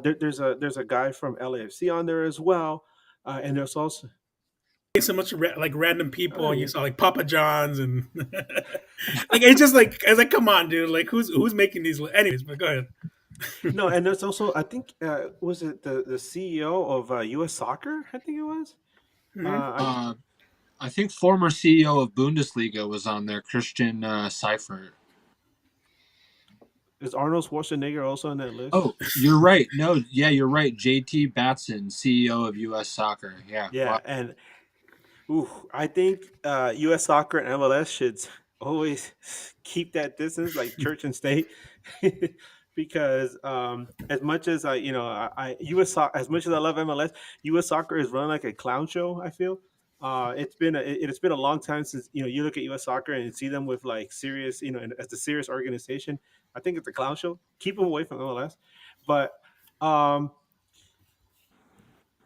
There's a guy from LAFC on there as well, and there's also So much like random people, oh, and you yeah. saw like Papa John's and like it's just like I was like, come on, dude, like who's making these? Anyways, but go ahead. No, and there's also, I think, was it the CEO of U.S. Soccer? I think it was. Mhm. I think former CEO of Bundesliga was on there, Christian Seifert. Is Arnold Schwarzenegger also on that list? Oh, you're right. No, yeah, you're right. JT Batson, CEO of U.S. Soccer. Yeah. Yeah, Wow. and I think U.S. Soccer and MLS should always keep that distance, like church and state, because as much as as much as I love MLS, U.S. Soccer is run like a clown show. I feel it's been a long time since you look at U.S. Soccer and see them with like serious, as a serious organization. I think it's a clown show. Keep them away from MLS, but.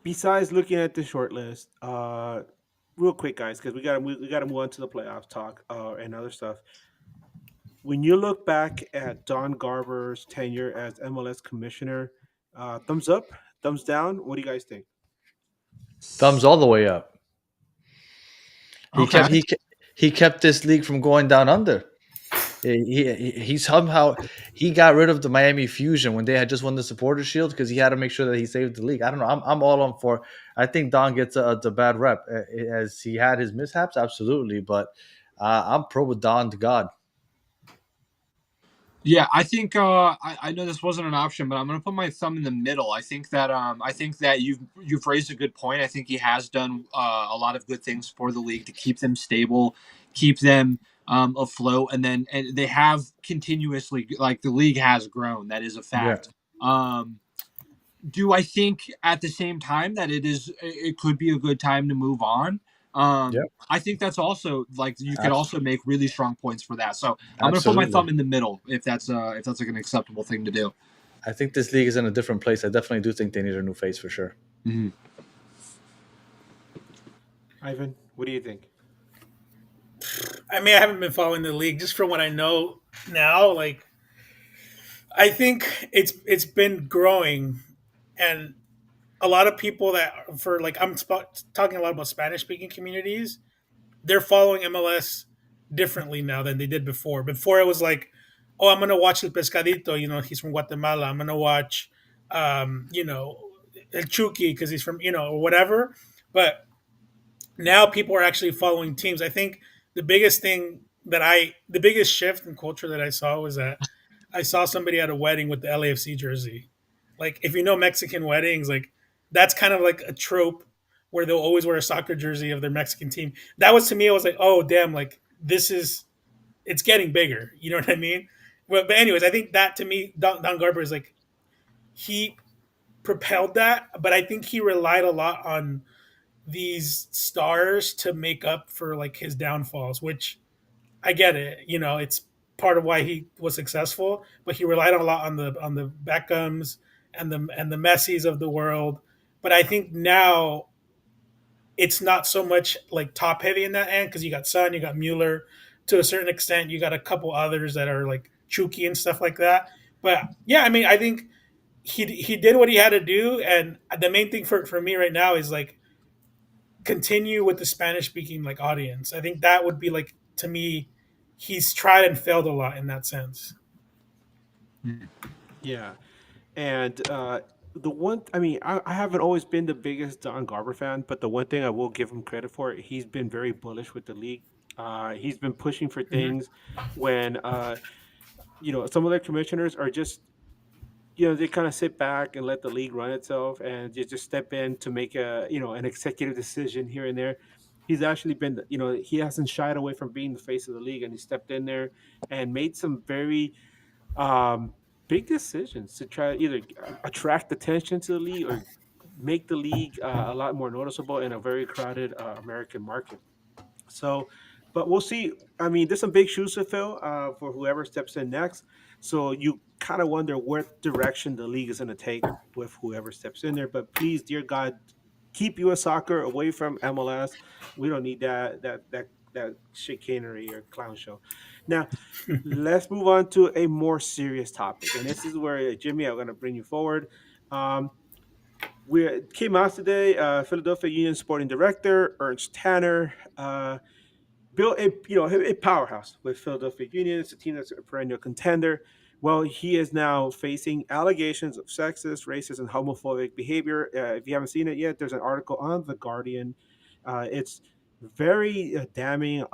Besides looking at the short list, real quick, guys, because we gotta move on to the playoff talk and other stuff. When you look back at Don Garber's tenure as MLS commissioner, thumbs up, thumbs down. What do you guys think? Thumbs all the way up. He Okay. kept he kept this league from going down under. He somehow he got rid of the Miami Fusion when they had just won the Supporter Shield because he had to make sure that he saved the league. I don't know. I'm all on for. I think Don gets the bad rep as he had his mishaps, absolutely. But I'm pro with Don to God. Yeah, I think I know this wasn't an option, but I'm gonna put my thumb in the middle. I think that you've raised a good point. I think he has done a lot of good things for the league to keep them stable, keep them afloat, and they have continuously, like, the league has grown. That is a Yeah, fact. Do I think at the same time that it could be a good time to move on? yeah, I think that's also, like, you could also make really strong points for that. So I'm going to put my absolutely. thumb in the middle if that's like an acceptable thing to do. I think this league is in a different place. I definitely do think they need a new face for sure. Mm-hmm. Ivan, what do you think? I mean, I haven't been following the league just from what I know now. Like, I think it's been growing, and a lot of people that for like talking a lot about Spanish speaking communities, they're following MLS differently now than they did before. Before it was like, oh, I'm gonna watch El Pescadito. He's from Guatemala. I'm gonna watch, El Chucky because he's from or whatever. But now people are actually following teams. I think the biggest shift in culture that I saw was that I saw somebody at a wedding with the LAFC jersey. Like, if you know Mexican weddings, like that's kind of like a trope where they'll always wear a soccer jersey of their Mexican team. That was, to me, I was like, oh damn, like it's getting bigger. You know what I mean? But anyways, I think that to me, Don Garber is like he propelled that, but I think he relied a lot on these stars to make up for like his downfalls, which I get it. It's part of why he was successful, but he relied a lot on the Beckhams and the Messis of the world. But I think now it's not so much like top heavy in that end because you got Son, you got Mueller, to a certain extent, you got a couple others that are like Chucky and stuff like that. But yeah, I mean, I think he did what he had to do, and the main thing for me right now is like continue with the Spanish speaking like audience. I think that would be like, to me, he's tried and failed a lot in that sense. Yeah, and the one, I mean, I haven't always been the biggest Don Garber fan, but the one thing I will give him credit for, he's been very bullish with the league. He's been pushing for Mhm. things when some of the commissioners are just they kind of sit back and let the league run itself, and you just step in to make an executive decision here and there. He's actually been, he hasn't shied away from being the face of the league, and he stepped in there and made some very um, big decisions to try to either attract attention to the league or make the league a lot more noticeable in a very crowded American market. So, but we'll see. I mean, there's some big shoes to fill for whoever steps in next. So you kind of wonder what direction the league is going to take with whoever steps in there. But please, dear God, keep U.S. soccer away from MLS. We don't need that chicanery or clown show. Now, let's move on to a more serious topic, and this is where Jimmy, I'm going to bring you forward. Um, we came out today. Philadelphia Union Sporting Director Ernst Tanner built a powerhouse with Philadelphia Union. It's a team that's a perennial contender. Well, he is now facing allegations of sexist, racist, and homophobic behavior. If you haven't seen it yet, there's an article on The Guardian. It's very damning.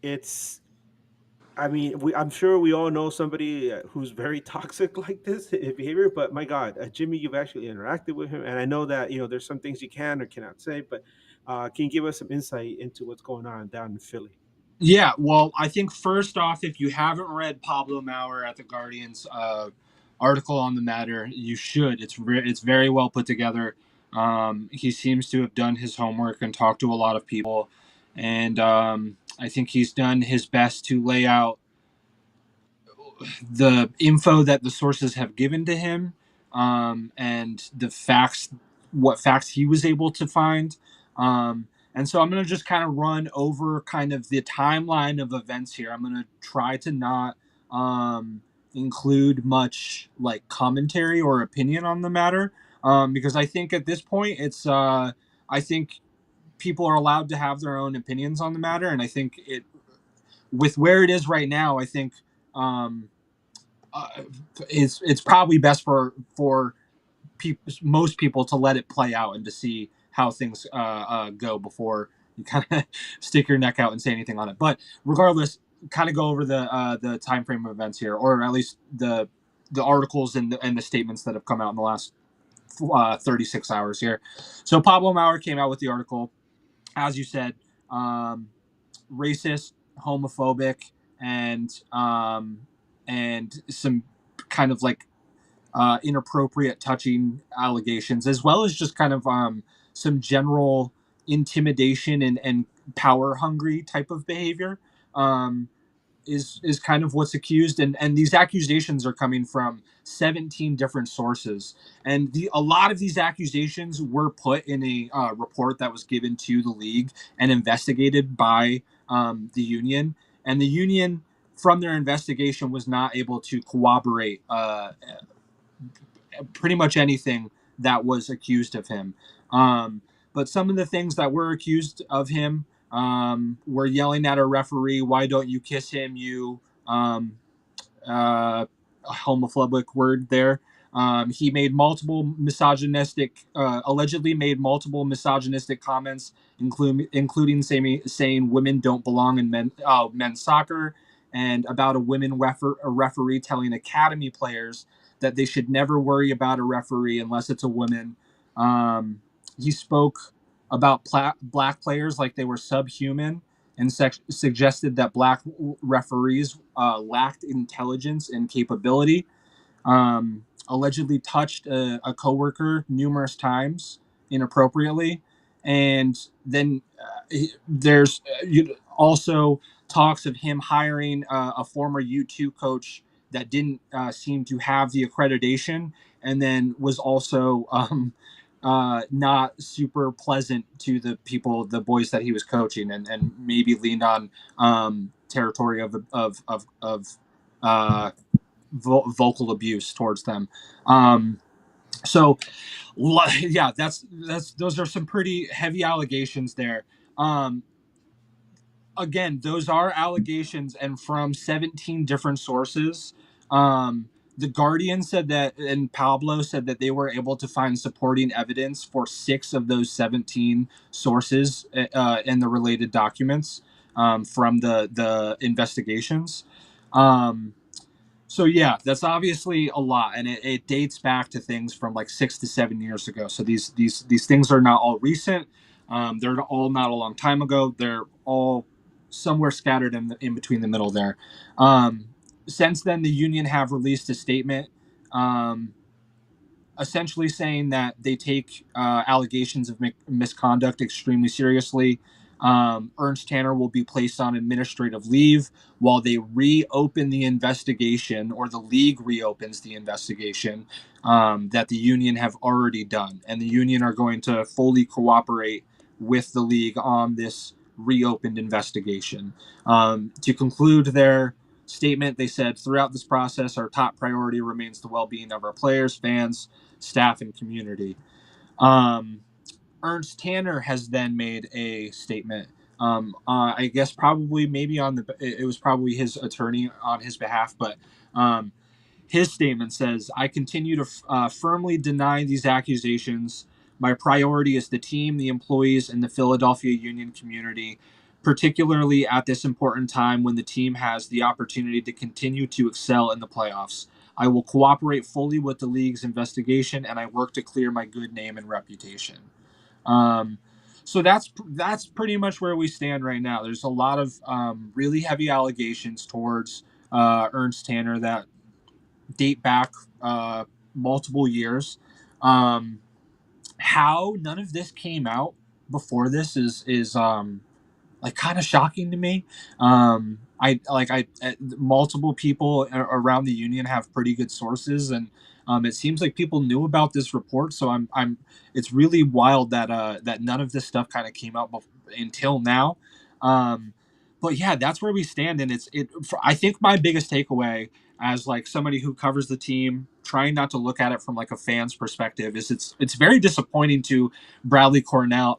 It's I mean, I'm sure we all know somebody who's very toxic like this in behavior. But my God, Jimmy, you've actually interacted with him, and I know that there's some things you can or cannot say. But can you give us some insight into what's going on down in Philly? Yeah, well, I think first off, if you haven't read Pablo Maurer at the Guardian's article on the matter, you should. It's very well put together. He seems to have done his homework and talked to a lot of people, and I think he's done his best to lay out the info that the sources have given to him, and the facts, what facts he was able to find. And so I'm going to just kind of run over kind of the timeline of events here. I'm going to try to not include much like commentary or opinion on the matter, because I think at this point I think people are allowed to have their own opinions on the matter, and I think with where it is right now, I think um, it's probably best for most people to let it play out and to see how things go before you kind of stick your neck out and say anything on it. But regardless, kind of go over the time frame of events here, or at least the articles and the statements that have come out in the last 36 hours here. So Pablo Maurer came out with the article, as you said, racist, homophobic, and some kind of like inappropriate touching allegations, as well as just kind of some general intimidation and power hungry type of behavior. Is kind of what's accused, and these accusations are coming from 17 different sources, and a lot of these accusations were put in a report that was given to the league and investigated by the union, and the union from their investigation was not able to corroborate pretty much anything that was accused of him. But some of the things that were accused of him were yelling at a referee, "Why don't you kiss him, you homophobic word there." He made allegedly made multiple misogynistic comments, including saying women don't belong in men's soccer, and about a referee telling academy players that they should never worry about a referee unless it's a woman. He spoke about black players like they were subhuman, and suggested that black referees lacked intelligence and capability. Allegedly touched a coworker numerous times inappropriately, and then there's also talks of him hiring a former U2 coach that didn't seem to have the accreditation, and then was also not super pleasant to the boys that he was coaching, and maybe leaned on territory of vocal abuse towards them. So yeah, that's those are some pretty heavy allegations there. Again, those are allegations, and from 17 different sources. The Guardian said that, and Pablo said that they were able to find supporting evidence for 6 of those 17 sources in the related documents from the investigations. So yeah, that's obviously a lot, and it dates back to things from like 6 to 7 years ago. So these things are not all recent. They're all not a long time ago. They're all somewhere scattered in between the middle there. Since then, the union have released a statement, um, essentially saying that they take allegations of misconduct extremely seriously. Ernst Tanner will be placed on administrative leave while they reopen the investigation, or the league reopens the investigation that the union have already done. And the union are going to fully cooperate with the league on this reopened investigation. To conclude their statement, they said, throughout this process, our top priority remains the well being of our players, fans, staff, and community. Um, Ernst Tanner has then made a statement. I guess probably maybe it was probably his attorney on his behalf, but um, his statement says, I continue to firmly deny these accusations. My priority is the team, the employees, and the Philadelphia Union community, particularly at this important time when the team has the opportunity to continue to excel in the playoffs. I will cooperate fully with the league's investigation, and I work to clear my good name and reputation. Um, so that's pretty much where we stand right now. There's a lot of really heavy allegations towards Ernst Tanner that date back multiple years. Um, how none of this came out before this is like kind of shocking to me. I multiple people around the union have pretty good sources, and it seems like people knew about this report. So I'm it's really wild that that none of this stuff kind of came out until now. But yeah, that's where we stand, and I think my biggest takeaway as like somebody who covers the team, trying not to look at it from like a fan's perspective, is it's very disappointing to Bradley Carnell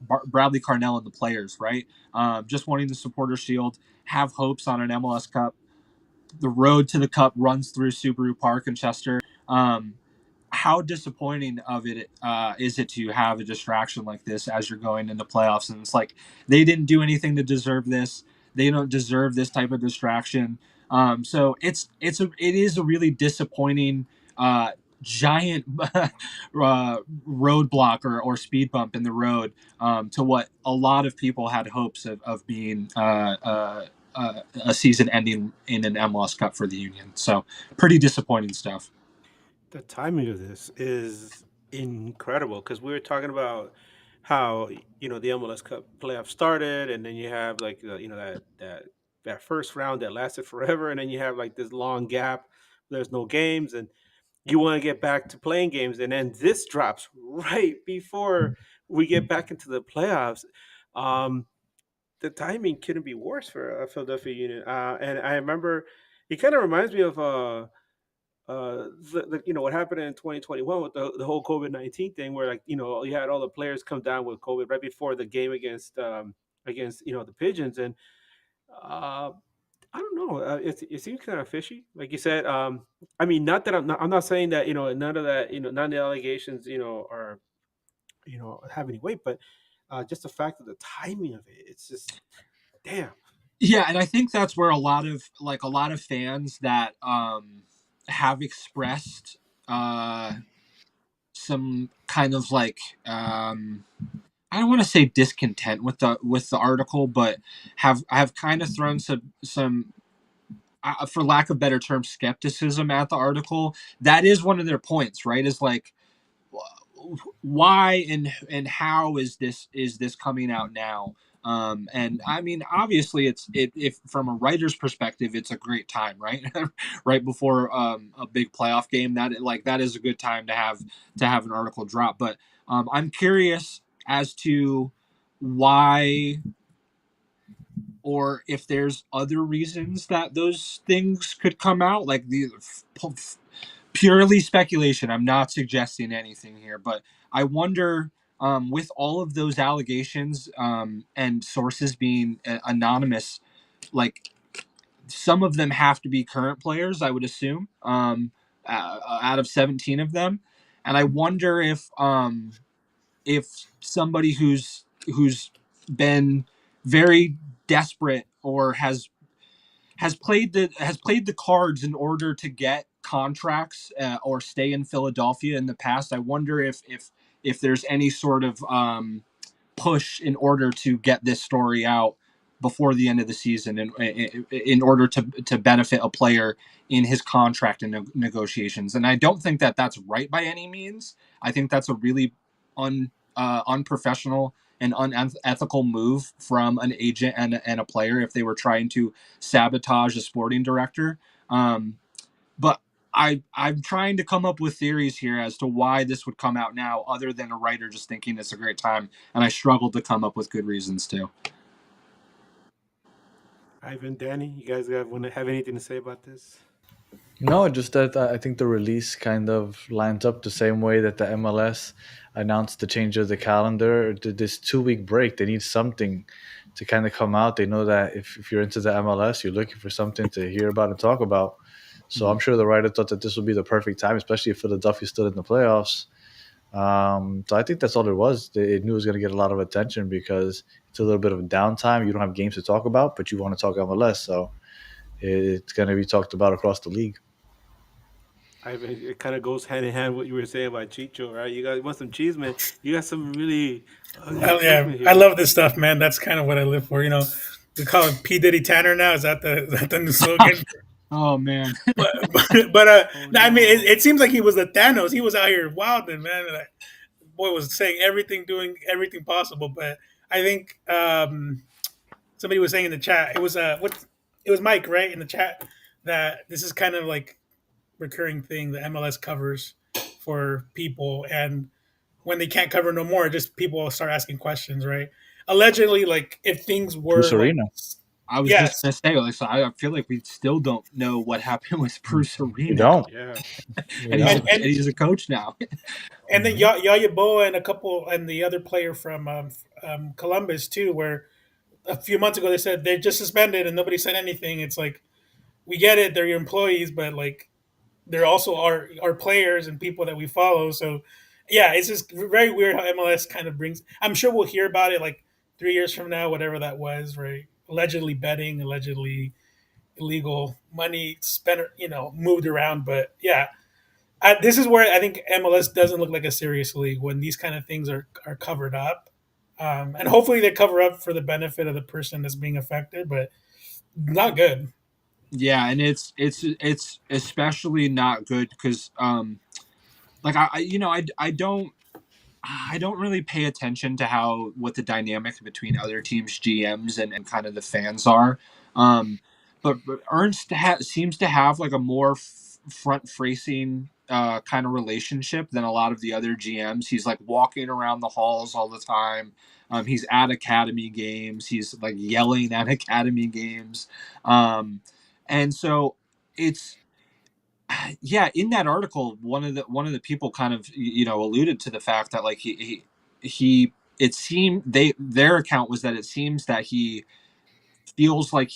and the players, right? Just wanting the supporter shield, have hopes on an MLS Cup. The road to the Cup runs through Subaru Park in Chester. How disappointing of it is it to have a distraction like this as you're going into playoffs? And it's like they didn't do anything to deserve this. They don't deserve this type of distraction. So it is a really disappointing giant roadblock or speed bump in the road to what a lot of people had hopes of being a season ending in an MLS Cup for the Union. So pretty disappointing stuff. The timing of this is incredible because we were talking about how the MLS Cup playoff started, and then you have like that first round that lasted forever, and then you have like this long gap. There's no games, and you want to get back to playing games, and then this drops right before we get back into the playoffs. Um, the timing couldn't be worse for a Philadelphia Union, and I remember it kind of reminds me of what happened in 2021 with the whole COVID-19 thing, where like you had all the players come down with COVID right before the game against the Pigeons, and uh, I don't know, it seems kind of fishy, like you said. I mean, not that I'm not saying that none of that none of the allegations are have any weight, but just the fact of the timing of it, it's just damn. Yeah, and I think that's where a lot of fans that have expressed some kind of like I don't want to say discontent with the article, but have kind of thrown some for lack of better term skepticism at the article. That is one of their points, right? Is like why and how is this coming out now? And I mean, obviously, if from a writer's perspective, it's a great time, right? Right before a big playoff game, that is a good time to have an article drop. But I'm curious as to why, or if there's other reasons that those things could come out, like the purely speculation. I'm not suggesting anything here, but I wonder, with all of those allegations and sources being anonymous, like some of them have to be current players, I would assume, out of 17 of them. And I wonder if somebody who's been very desperate or has played the cards in order to get contracts or stay in Philadelphia in the past. I wonder if there's any sort of push in order to get this story out before the end of the season in order to benefit a player in his contract and negotiations. And I don't think that that's right by any means. I think that's a really unprofessional and unethical move from an agent and a player if they were trying to sabotage a sporting director. But I'm trying to come up with theories here as to why this would come out now, other than a writer just thinking it's a great time, and I struggled to come up with good reasons too. Ivan, Danny, you guys have anything to say about this? No, just that I think the release kind of lines up the same way that the MLS announced the change of the calendar. This 2 week break, they need something to kind of come out. They know that if you're into the MLS, you're looking for something to hear about and talk about. So I'm sure the writer thought that this would be the perfect time, especially if Philadelphia stood in the playoffs. So I think that's all it was. They knew it was going to get a lot of attention because it's a little bit of a downtime. You don't have games to talk about, but you want to talk MLS. So it's going to be talked about across the league. It kind of goes hand in hand what you were saying about Chicho, right? You guys want some cheese, man? You got some really ugly Yeah, equipment here. I love this stuff, man. That's kind of what I live for. We call it P Diddy Tanner now. Is that the new slogan? Oh man. but I mean, it seems like he was the Thanos. He was out here wilding, man. Boy was saying everything, doing everything possible. But I think somebody was saying in the chat, it was it was Mike, right, in the chat, that this is kind of like recurring thing the MLS covers for people, and when they can't cover no more, just people will start asking questions, right? Allegedly, like if things were Bruce like, Arena. I was yes, just gonna say, like, so I feel like we still don't know what happened with Bruce You Arena, don't. Yeah. You and don't. he's a coach now. and then Yaya Boa and a couple, and the other player from Columbus too, where a few months ago they said they're just suspended and nobody said anything. It's like, we get it, they're your employees, but like they're also our players and people that we follow. So yeah, it's just very weird how MLS kind of brings. I'm sure we'll hear about it like 3 years from now, whatever that was, right? Allegedly betting, allegedly illegal money spent, moved around. But yeah, this is where I think MLS doesn't look like a serious league when these kind of things are covered up. And hopefully they cover up for the benefit of the person that's being affected, but not good. Yeah, and it's especially not good because like I don't really pay attention to what the dynamic between other teams' GMs and kind of the fans are. But Ernst seems to have like a more front facing kind of relationship than a lot of the other GMs. He's like walking around the halls all the time. He's at academy games. He's like yelling at academy games. And so it's yeah, in that article, one of the people kind of alluded to the fact that like he it seemed their account was that it seems that he feels like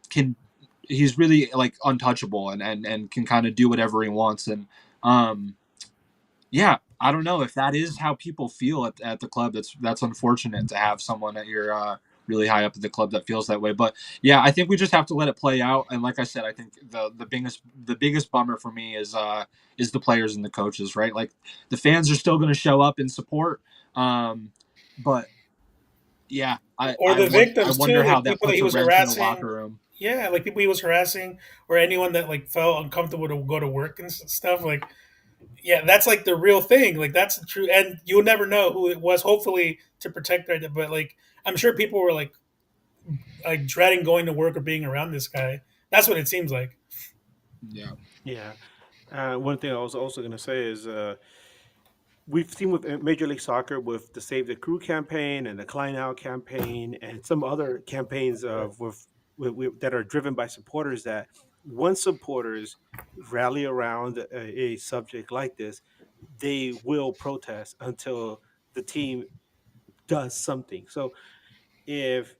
can he's really like untouchable and can kind of do whatever he wants. And um yeah, I don't know if that is how people feel at the club. That's unfortunate to have someone at your really high up at the club that feels that way. But yeah, I think we just have to let it play out. And like I said, I think the biggest bummer for me is the players and the coaches, right? Like the fans are still going to show up and support, but yeah, Or the I victims too, wonder how like that people that puts he a was wrench in the harassing. locker room. Yeah, like people he was harassing, or anyone that like felt uncomfortable to go to work and stuff. Like, yeah, that's like the real thing. Like that's the true, and you'll never know who it was. Hopefully, to protect her, but like I'm sure people were like dreading going to work or being around this guy. That's what it seems like. Yeah. Yeah. One thing I was also going to say is we've seen with Major League Soccer with the Save the Crew campaign and the Klein Out campaign and some other campaigns that are driven by supporters that once supporters rally around a subject like this, they will protest until the team does something. So if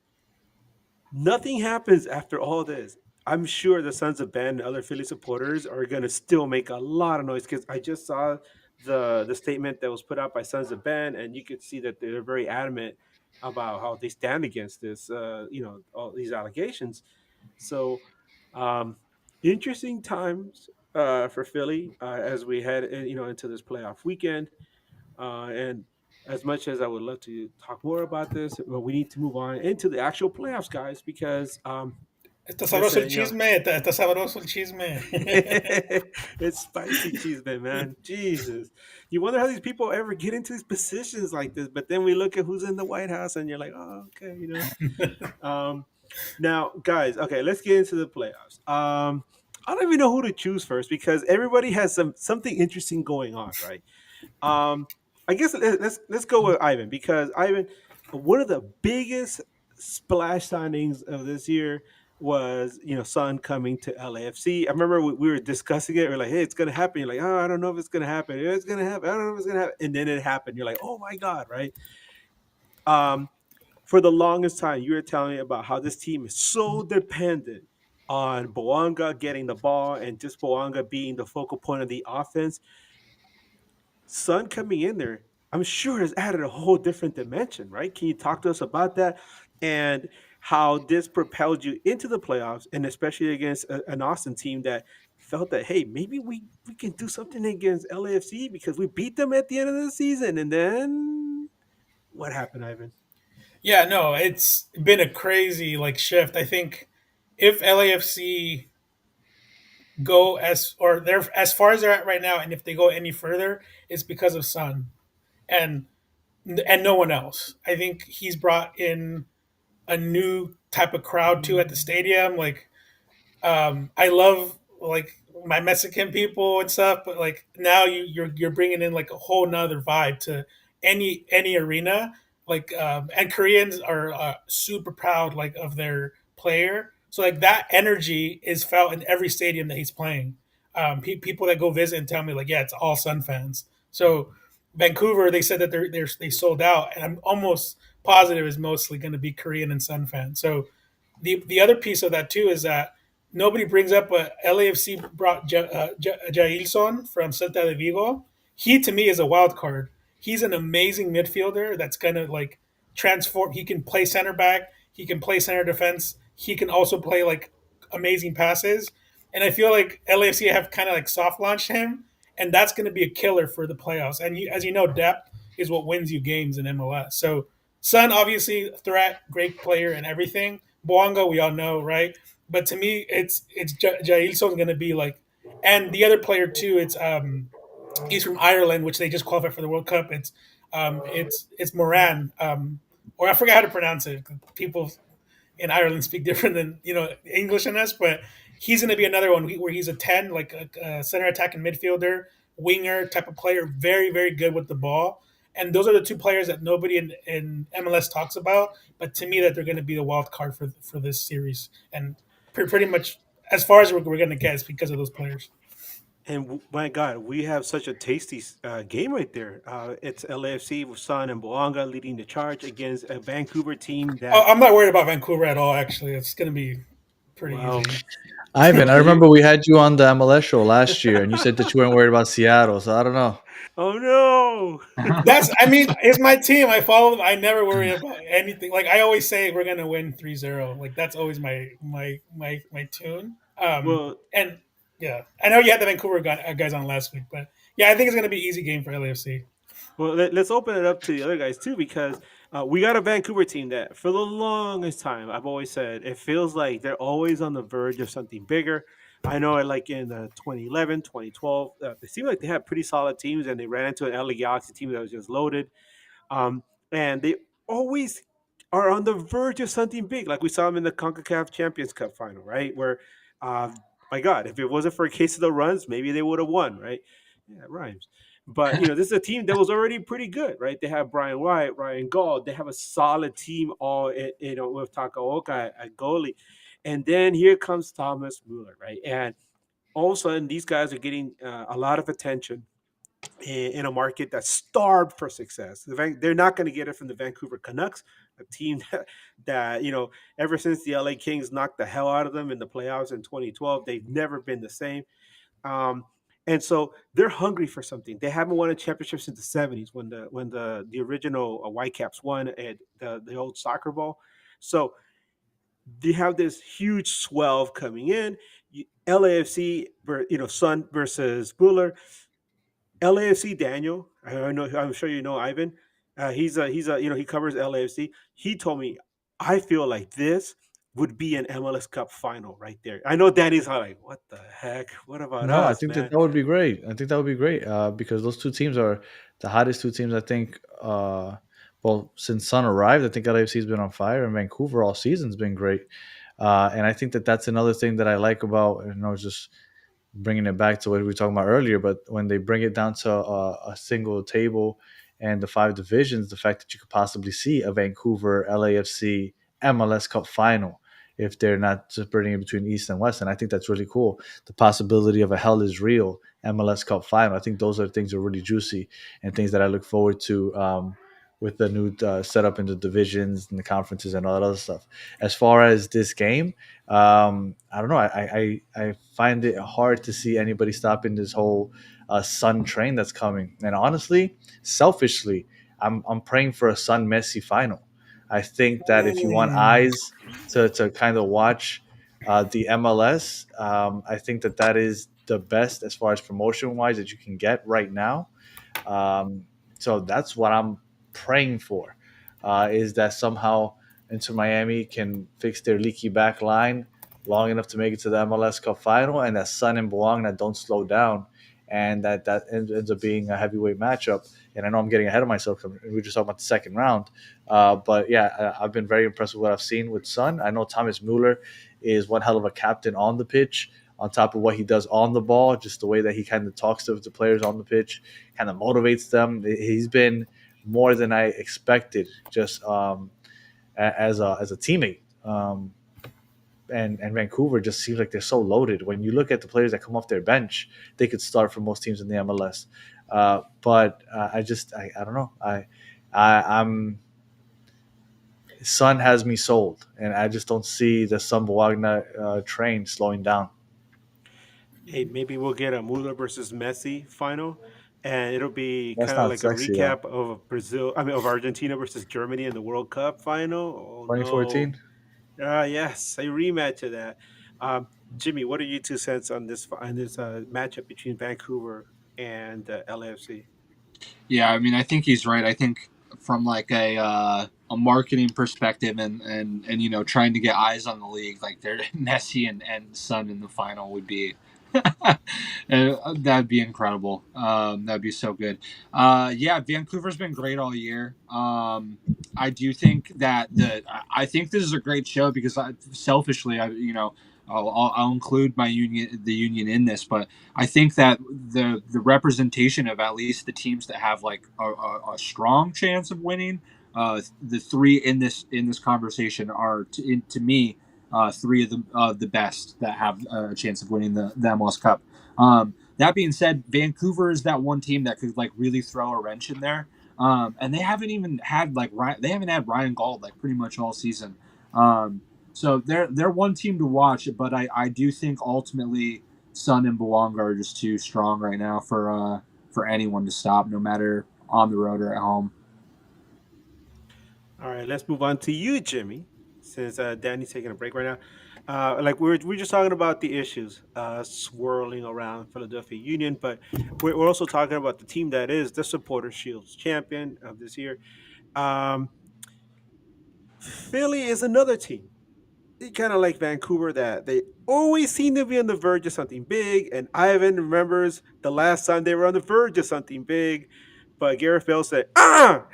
nothing happens after all this, I'm sure the Sons of Ben and other Philly supporters are going to still make a lot of noise because I just saw the statement that was put out by Sons of Ben, and you could see that they're very adamant about how they stand against this, all these allegations. So, um, interesting times for Philly as we head, into this playoff weekend, and as much as I would love to talk more about this, but we need to move on into the actual playoffs, guys, because Está sabroso el listen, chisme. Está sabroso el chisme. it's spicy cheese, man. Jesus, you wonder how these people ever get into these positions like this. But then we look at who's in the White House, and you're like, oh, okay, Now, guys, okay, let's get into the playoffs. I don't even know who to choose first because everybody has something interesting going on, right? Um, I guess let's go with Ivan because Ivan, one of the biggest splash signings of this year was Son coming to LAFC. I remember we were discussing it. We're like, hey, it's gonna happen. You're like, oh, I don't know if it's gonna happen. Yeah, it's gonna happen. I don't know if it's gonna happen. And then it happened. You're like, oh my god, right? Um, for the longest time, you were telling me about how this team is so dependent on Boanga getting the ball and just Boanga being the focal point of the offense. Sun coming in there, I'm sure has added a whole different dimension, right? Can you talk to us about that and how this propelled you into the playoffs, and especially against an Austin team that felt that hey, maybe we can do something against LAFC because we beat them at the end of the season, and then what happened, Ivan? Yeah, no, it's been a crazy like shift. I think if LAFC go or they're as far as they're at right now, and if they go any further, it's because of Sun and no one else. I think he's brought in a new type of crowd too at the stadium. Like I love like my Mexican people and stuff, but like now you're bringing in like a whole nother vibe to any arena. Like and Koreans are super proud like of their player, so like that energy is felt in every stadium that he's playing. People that go visit and tell me like, yeah, it's all Sun fans. So Vancouver, they said that they sold out, and I'm almost positive is mostly going to be Korean and Sun fans. So the other piece of that too is that nobody brings up, but LAFC brought Jailson from Celta de Vigo. He to me is a wild card. He's an amazing midfielder that's gonna like transform. He can play center back. He can play center defense. He can also play like amazing passes. And I feel like LAFC have kind of like soft launched him, and that's going to be a killer for the playoffs. And as you know, depth is what wins you games in MLS. So Sun, obviously, threat, great player, and everything. Boanga, we all know, right? But to me, it's Jailson going to be like, and the other player too. He's from Ireland, which they just qualified for the World Cup. It's Moran, or I forgot how to pronounce it. People in Ireland speak different than English in us, but he's going to be another one where he's a 10, like a center attacking midfielder, winger type of player, very very good with the ball. And those are the two players that nobody in MLS talks about, but to me that they're going to be the wild card for this series, and pretty much as far as we're going to get is because of those players. And my God, we have such a tasty game right there. It's LAFC with Son and Boanga leading the charge against a Vancouver team Oh, that, I'm not worried about Vancouver at all. Actually, it's going to be pretty well, easy. Ivan, I remember we had you on the MLS show last year, and you said that you weren't worried about Seattle. So I don't know. oh no. I mean, it's my team. I follow them. I never worry about anything. Like I always say, we're gonna win 3-0. Like that's always my tune. Well, And yeah, I know you had the Vancouver guys on last week, but yeah, I think it's gonna be an easy game for LAFC. Well, let's open it up to the other guys too, because we got a Vancouver team that, for the longest time, I've always said it feels like they're always on the verge of something bigger. I know, like in 2011, 2012, it seemed like they had pretty solid teams, and they ran into an LA Galaxy team that was just loaded. And they always are on the verge of something big, like we saw them in the CONCACAF Champions Cup final, right? Where, uh, my God, if it wasn't for a case of the runs, maybe they would have won, right? Yeah, it rhymes. But this is a team that was already pretty good, right? They have Brian White, Ryan Gaul. They have a solid team, all with Takaoka at goalie, and then here comes Thomas Mueller, right? And all of a sudden, these guys are getting a lot of attention in a market that's starved for success. They're not going to get it from the Vancouver Canucks, a team that ever since the LA Kings knocked the hell out of them in the playoffs in 2012, they've never been the same. Um, and so they're hungry for something. They haven't won a championship since the 70s when the original Whitecaps won at the old soccer ball. So they have this huge swell coming in. LAFC, Sun versus Buller. LAFC, Daniel, I know, I'm sure you know Ivan. He covers LAFC. He told me, I feel like this would be an MLS Cup final right there. I know Danny's like, what the heck? What about No, I us, think that man? that would be great. I think that would be great because those two teams are the hottest two teams. I think. Well, since Sun arrived, I think LAFC has been on fire, and Vancouver all season's been great. And I think that that's another thing that I like about just bringing it back to what we were talking about earlier. But when they bring it down to a single table and the five divisions, the fact that you could possibly see a Vancouver LAFC MLS Cup final if they're not separating it between East and West, and I think that's really cool. The possibility of a Hell is Real MLS Cup final, I think those are things that are really juicy and things that I look forward to. With the new setup in the divisions and the conferences and all that other stuff. As far as this game, I don't know. I find it hard to see anybody stopping this whole Sun train that's coming. And honestly, selfishly, I'm praying for a Sun Messi final. I think that if you want eyes to kind of watch the MLS, I think that that is the best as far as promotion wise that you can get right now. Um, so that's what I'm praying for, is that somehow Inter Miami can fix their leaky back line long enough to make it to the MLS Cup final, and that Sun and Buang don't slow down, and that ends up being a heavyweight matchup. And I know I'm getting ahead of myself. We were just talking about the second round, but yeah, I've been very impressed with what I've seen with Sun. I know Thomas Mueller is one hell of a captain on the pitch. On top of what he does on the ball, just the way that he kind of talks to the players on the pitch, kind of motivates them. He's been more than I expected, just as a teammate. And Vancouver just seems like they're so loaded. When you look at the players that come off their bench, they could start for most teams in the MLS. But I don't know. I'm Sun has me sold, and I just don't see the Sun Bologna train slowing down. Hey, maybe we'll get a Muller versus Messi final, and it'll be That's kind of not like a sexy though. recap of of Argentina versus Germany in the World Cup final. Oh no! 2014. Yes, a rematch of that. Um, Jimmy, what are your 2 cents on this matchup between Vancouver and LAFC? Yeah, I mean, I think he's right. I think from like a marketing perspective and trying to get eyes on the league, like they're Messi and Son in the final would be that'd be incredible. That'd be so good. Yeah, Vancouver's been great all year. I do think that I think this is a great show because selfishly, I'll include the union in this, but I think that the representation of at least the teams that have like a strong chance of winning, the three in this conversation are to me three of the best that have a chance of winning the MLS Cup. That being said, Vancouver is that one team that could like really throw a wrench in there, and they haven't even had they haven't had Ryan Gauld like pretty much all season. So they're one team to watch, but I do think ultimately Sun and Bouanga are just too strong right now for anyone to stop, no matter on the road or at home. All right, let's move on to you, Jimmy, since Danny's taking a break right now. Like we're just talking about the issues swirling around Philadelphia Union, but we're also talking about the team that is the Supporter Shields champion of this year. Um, Philly is another team, kind of like Vancouver, that they always seem to be on the verge of something big. And Ivan remembers the last time they were on the verge of something big, but Gareth Bale said, no,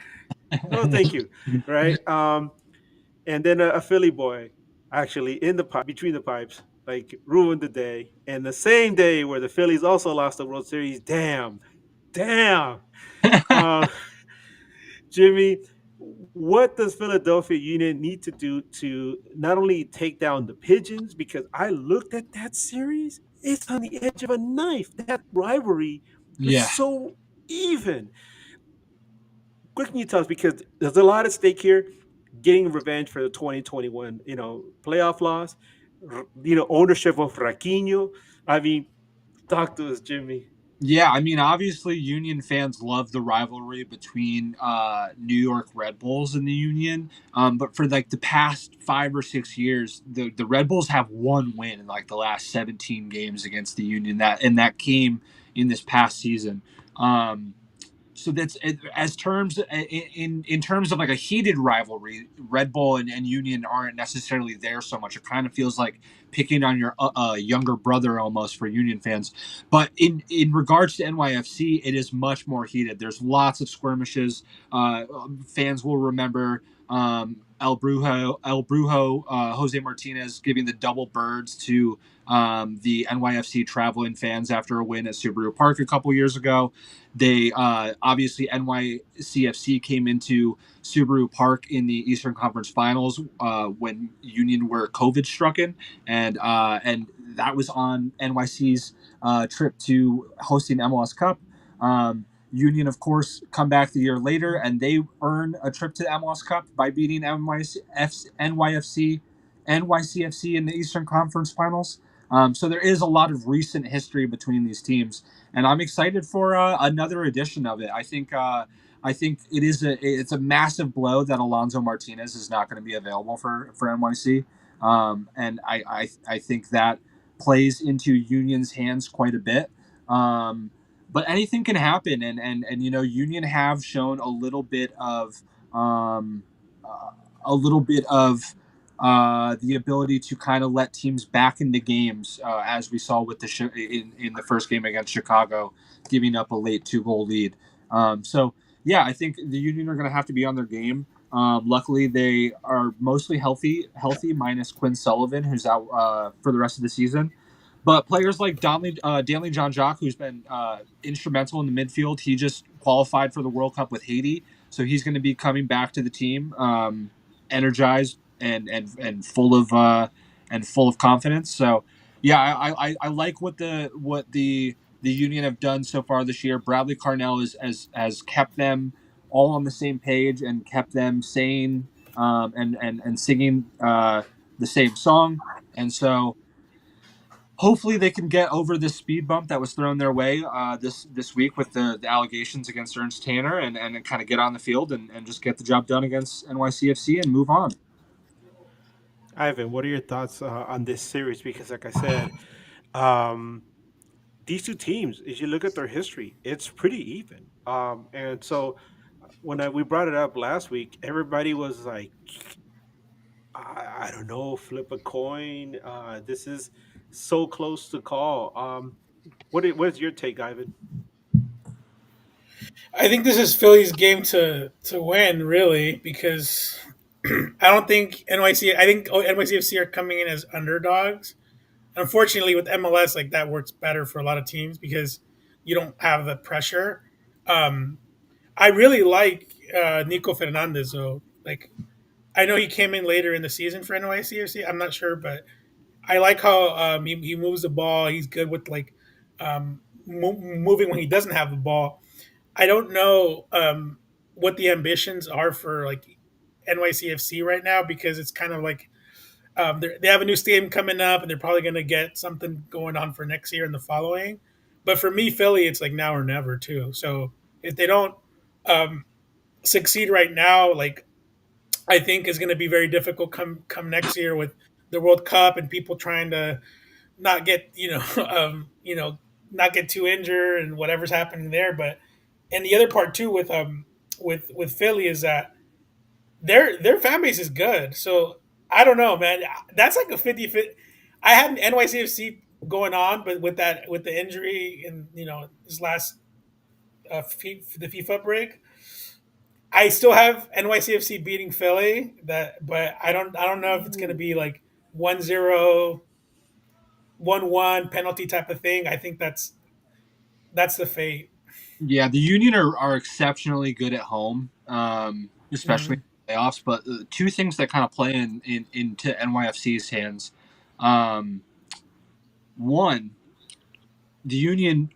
thank you." Right? And then a Philly boy, actually in the between the pipes, like ruined the day. And the same day where the Phillies also lost the World Series. Damn. Uh, Jimmy, what does Philadelphia Union need to do to not only take down the Pigeons? Because I looked at that series, it's on the edge of a knife. That rivalry was Yeah. so even. What can you tell us? Because there's a lot at stake here. Getting revenge for the 2021, playoff loss. Ownership of Raquinho. I mean, talk to us, Jimmy. Yeah, I mean, obviously, Union fans love the rivalry between New York Red Bulls and the Union. But for like the past 5 or 6 years, the Red Bulls have one win in like the last 17 games against the Union. That came in this past season. Um, so that's as terms in terms of like a heated rivalry. Red Bull and Union aren't necessarily there so much. It kind of feels like picking on your younger brother almost for Union fans. But in regards to NYFC, it is much more heated. There's lots of skirmishes. Fans will remember El Brujo, Jose Martinez giving the double birds to the NYFC traveling fans after a win at Subaru Park a couple years ago. They obviously NYCFC came into Subaru Park in the Eastern Conference Finals when Union were COVID stricken, and that was on NYC's trip to hosting MLS Cup. Union, of course, come back the year later, and they earn a trip to the MLS Cup by beating NYCFC in the Eastern Conference Finals. So there is a lot of recent history between these teams, and I'm excited for another edition of it. I think it's a massive blow that Alonso Martinez is not going to be available for NYC, and I think that plays into Union's hands quite a bit. But anything can happen, and Union have shown um, a little bit of the ability to kind of let teams back into games, as we saw with in the first game against Chicago, giving up a late 2-goal lead. So yeah, I think the Union are going to have to be on their game. Luckily, they are mostly healthy minus Quinn Sullivan, who's out for the rest of the season. But players like Danley John Jock, who's been instrumental in the midfield, he just qualified for the World Cup with Haiti, so he's going to be coming back to the team, energized and full of confidence. So, yeah, I like what the Union have done so far this year. Bradley Carnell has kept them all on the same page and kept them sane, and singing the same song, and so hopefully they can get over this speed bump that was thrown their way this week with the allegations against Ernst Tanner, and kind of get on the field and just get the job done against NYCFC and move on. Ivan, what are your thoughts on this series? Because, like I said, um, these two teams, as you look at their history, it's pretty even. And so when we brought it up last week, everybody was like, I don't know, flip a coin. This is so close to call. What's your take, Ivan? I think this is Philly's game to win, really, because I don't think NYC. I think NYCFC are coming in as underdogs. Unfortunately, with MLS, like that works better for a lot of teams because you don't have the pressure. Um, I really like Nico Fernandez, though. Like, I know he came in later in the season for NYCFC. I'm not sure, but I like how he moves the ball. He's good with like moving when he doesn't have the ball. I don't know what the ambitions are for like NYCFC right now because it's kind of like they have a new stadium coming up and they're probably going to get something going on for next year and the following. But for me, Philly, it's like now or never too. So if they don't um, succeed right now, like I think is going to be very difficult come next year with the World Cup and people trying to not get not get too injured and whatever's happening there. But and the other part too with Philly is that their fan base is good. So I don't know, man. That's like a 50-50. I had an NYCFC going on, but with the injury and this last the FIFA break, I still have NYCFC beating Philly. But I don't know if it's gonna be like 1-0, 1-1 penalty type of thing. I think that's the fate. Yeah, the Union are exceptionally good at home, especially Mhm. in playoffs. But two things that kind of play into NYFC's hands. Um, One, the Union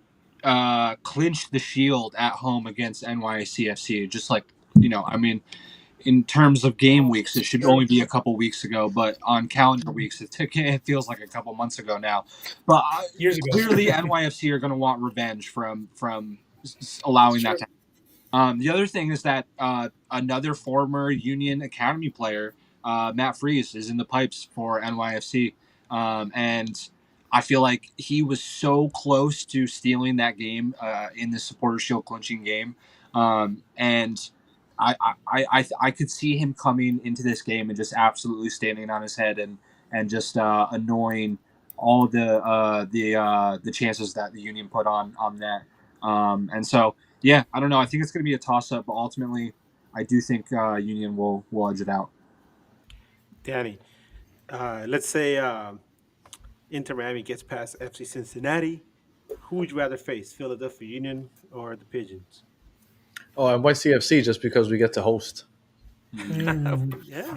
clinched the Shield at home against NYCFC. Just like I mean, in terms of game weeks, it should only be a couple weeks ago, but on calendar weeks, it feels like a couple months ago now. But Years ago. clearly, NYFC are going to want revenge from allowing that to happen. The other thing is that another former Union Academy player, Matt Freese, is in the pipes for NYFC, and I feel like he was so close to stealing that game in the Supporter Shield clinching game. And I could see him coming into this game and just absolutely standing on his head and just annoying all the chances that the Union put on net. And so yeah, I don't know. I think it's going to be a toss up, but ultimately, I do think Union will edge it out. Danny, let's say Inter Miami gets past FC Cincinnati. Who would you rather face, Philadelphia Union or the Pigeons? Oh, and YCFC just because we get to host. Mm. Yeah,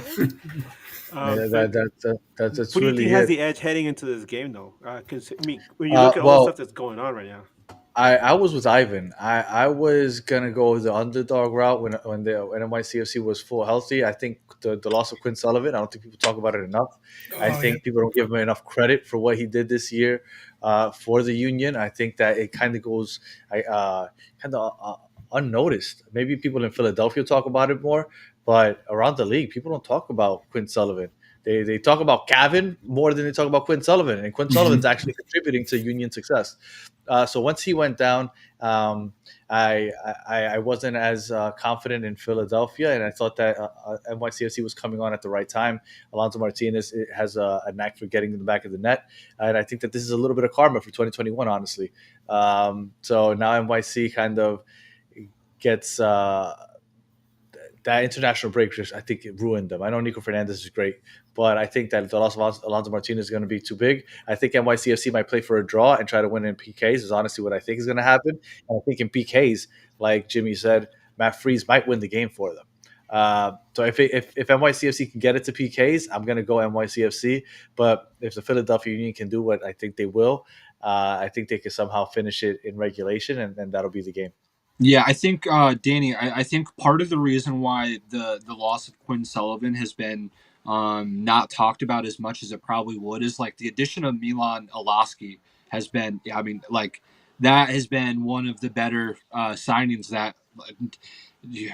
yeah. That, that's Who do you really think has it. the edge heading into this game, though? Because I mean, when you look at all the Well, stuff that's going on right now, I was with Ivan. I was gonna go the underdog route when the when NYCFC was full healthy. I think the loss of Quinn Sullivan. I don't think people talk about it enough. I Oh yeah. think people don't give him enough credit for what he did this year for the Union. I think that it kind of goes kind of unnoticed. Maybe people in Philadelphia talk about it more, but around the league, people don't talk about Quinn Sullivan. They talk about Gavin more than they talk about Quinn Sullivan, and Quinn Sullivan's actually contributing to Union success. So once he went down, um, I wasn't as confident in Philadelphia, and I thought that NYCFC was coming on at the right time. Alonso Martinez has a knack for getting in the back of the net, and I think that this is a little bit of karma for 2021, honestly. So now NYC kind of gets that international break, just I think it ruined them. I know Nico Fernandez is great, but I think that the loss of Alonso Martinez is going to be too big. I think NYCFC might play for a draw and try to win in PKs. Is honestly what I think is going to happen. And I think in PKs, like Jimmy said, Matt Freeze might win the game for them. So if NYCFC can get it to PKs, I'm going to go NYCFC. But if the Philadelphia Union can do what I think they will, I think they can somehow finish it in regulation, and that'll be the game. Yeah, I think Danny. I think part of the reason why the loss of Quinn Sullivan has been not talked about as much as it probably would is like the addition of Milan Alaski has been. I mean, like that has been one of the better signings that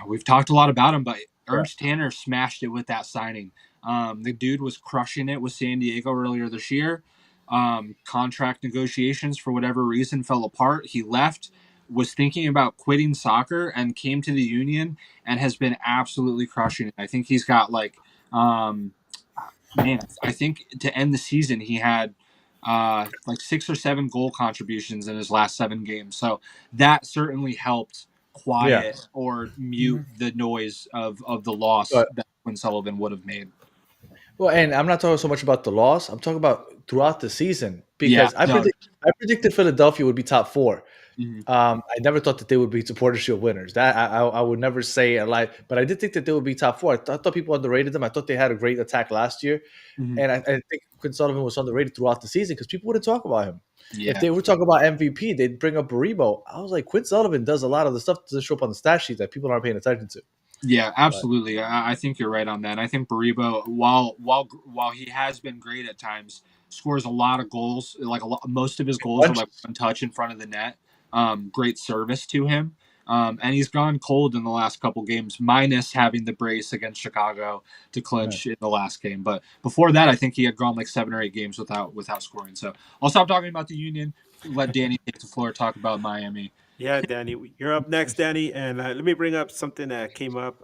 we've talked a lot about him, but Ernst Tanner smashed it with that signing. The dude was crushing it with San Diego earlier this year. Contract negotiations, for whatever reason, fell apart. He left, was thinking about quitting soccer, and came to the Union and has been absolutely crushing it. I think he's got man, I think to end the season he had like 6 or 7 goal contributions in his last 7 games. So that certainly helped Yeah, quiet or mute the noise of the loss but that Quinn Sullivan would have made. well, and I'm not talking so much about the loss. I'm talking about throughout the season Yeah, because no. I predicted Philadelphia would be top 4. Mhm. I never thought that they would be Supporter Shield winners. That I would never say a lie, but I did think that they would be top 4. I thought people underrated them. I thought they had a great attack last year, Mhm. and I think Quinn Sullivan was underrated throughout the season because people wouldn't talk about him. If Yeah. they were talking about MVP, they'd bring up Baribo. I was like, Quinn Sullivan does a lot of the stuff that doesn't show up on the stat sheet that people aren't paying attention to. Yeah, But absolutely. I think you're right on that. I think Baribo, while he has been great at times, scores a lot of goals. Like most of his goals are like bunches. one touch in front of the net. Great service to him. And he's gone cold in the last couple games, minus having the brace against Chicago to Yeah. clinch in the last game. But before that, I think he had gone like 7 or 8 games without scoring. So I'll stop talking about the Union. Let Danny take the floor, talk about Miami. yeah, Danny, you're up next, Danny, and let me bring up something that came up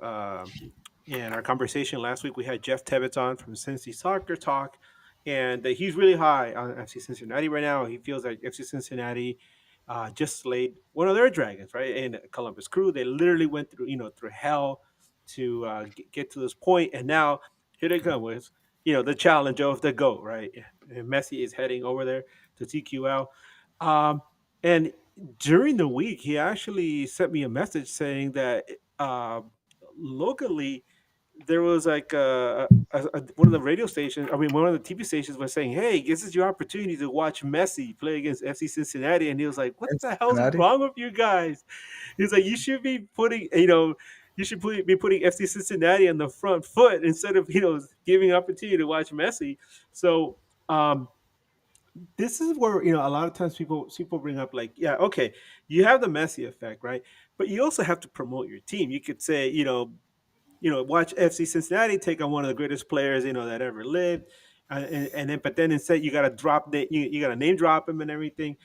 in our conversation last week. We had Jeff Tebbets on from Cincy Soccer Talk, and he's really high on FC Cincinnati right now. He feels like FC Cincinnati just slayed one of their dragons, right? And Columbus Crew, they literally went through, through hell to get to this point, and now here they come with, the challenge of the GOAT, right? And Messi is heading over there to TQL, and during the week, he actually sent me a message saying that locally there was like one of the radio stations, I mean, one of the TV stations was saying, "Hey, this is your opportunity to watch Messi play against FC Cincinnati." And he was like, "What And the hell's Cincinnati. wrong with you guys?" He's like, "You should be putting, be putting FC Cincinnati on the front foot instead of, giving opportunity to watch Messi." So, this is where a lot of times people bring up like, yeah, okay, you have the Messi effect, right? But you also have to promote your team. You could say, watch FC Cincinnati take on one of the greatest players that ever lived, and then but then instead you got to drop you got to name drop him and everything.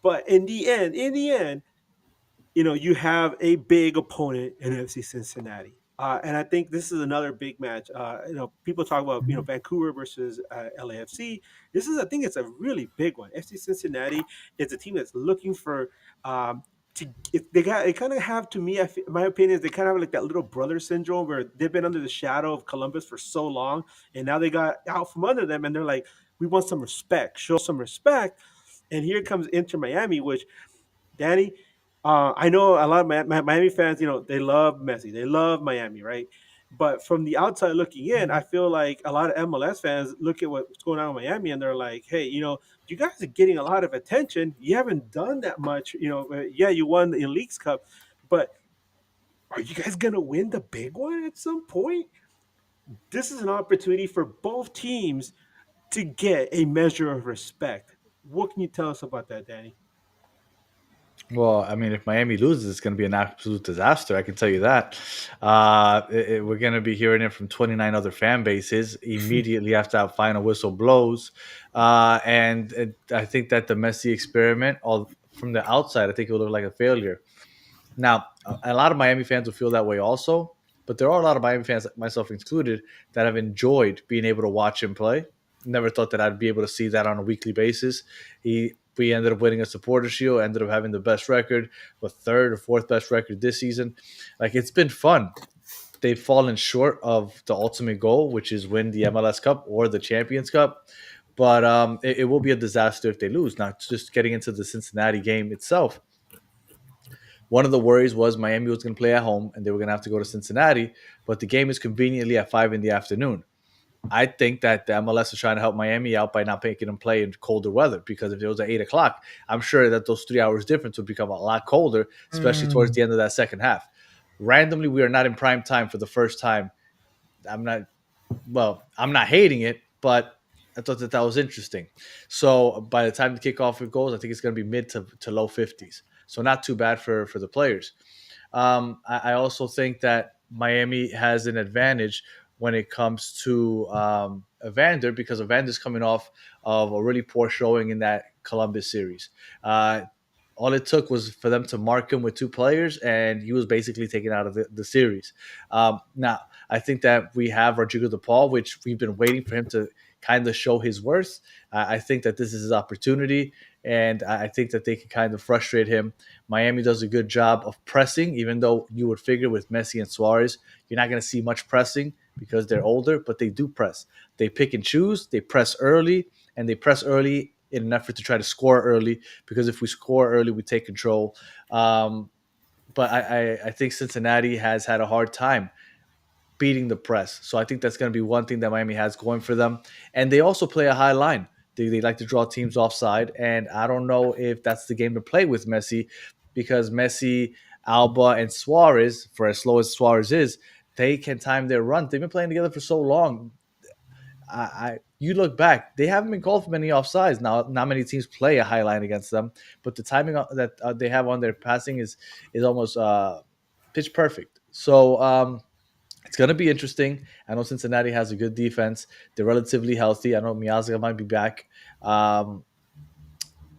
But in the end, you have a big opponent in FC Cincinnati. And I think this is another big match. People talk about Vancouver versus LAFC. I think it's a really big one. FC Cincinnati is a team that's looking for they kind of have, to me, my opinion is they kind of have like that little brother syndrome where they've been under the shadow of Columbus for so long, and now they got out from under them, and they're like, we want some respect, show some respect. And here comes Inter Miami, which, Danny, I know a lot of Miami fans, they love Messi. They love Miami, right? But from the outside looking in, I feel like a lot of MLS fans look at what's going on in Miami and they're like, hey, you guys are getting a lot of attention. You haven't done that much. Yeah, you won the Leagues Cup, but are you guys going to win the big one at some point? This is an opportunity for both teams to get a measure of respect. What can you tell us about that, Danny? Well, I mean, if Miami loses, it's going to be an absolute disaster. I can tell you that. We're going to be hearing it from 29 other fan bases immediately after that final whistle blows. I think that the Messi experiment, all from the outside, I think it will look like a failure. Now, a lot of Miami fans will feel that way also, but there are a lot of Miami fans, myself included, that have enjoyed being able to watch him play. Never thought that I'd be able to see that on a weekly basis. We ended up winning a supporter shield, ended up having the best record, the third or fourth best record this season. Like, it's been fun. They've fallen short of the ultimate goal, which is win the MLS Cup or the Champions Cup. But it will be a disaster if they lose. Now, just getting into the Cincinnati game itself, one of the worries was Miami was going to play at home and they were going to have to go to Cincinnati, but the game is conveniently at 5 in the afternoon. I think that the MLS is trying to help Miami out by not making them play in colder weather, because if it was at 8 o'clock, I'm sure that those 3 hours difference would become a lot colder, especially towards the end of that second half. Randomly, we are not in prime time for the first time. I'm not hating it, but I thought that was interesting. So by the time the kickoff goes, I think it's going to be mid to low 50s. So not too bad for the players. I also think that Miami has an advantage when it comes to Evander, because Evander's coming off of a really poor showing in that Columbus series. All it took was for them to mark him with two players, and he was basically taken out of the series. Now, I think that we have Rodrigo De Paul, which we've been waiting for him to kind of show his worth. I think that this is his opportunity, and I think that they can kind of frustrate him. Miami does a good job of pressing, even though you would figure with Messi and Suarez, you're not going to see much pressing because they're older, but they do press. They pick and choose, they press early, and they press early in an effort to try to score early, because if we score early, we take control. But I think Cincinnati has had a hard time beating the press. So I think that's going to be one thing that Miami has going for them. And they also play a high line. They like to draw teams offside. And I don't know if that's the game to play with Messi, because Messi, Alba, and Suarez, for as slow as Suarez is, they can time their run. They've been playing together for so long. You look back, they haven't been called for many offsides. Now, not many teams play a high line against them, but the timing that they have on their passing is almost pitch perfect. So it's going to be interesting. I know Cincinnati has a good defense. They're relatively healthy. I know Miazga might be back. I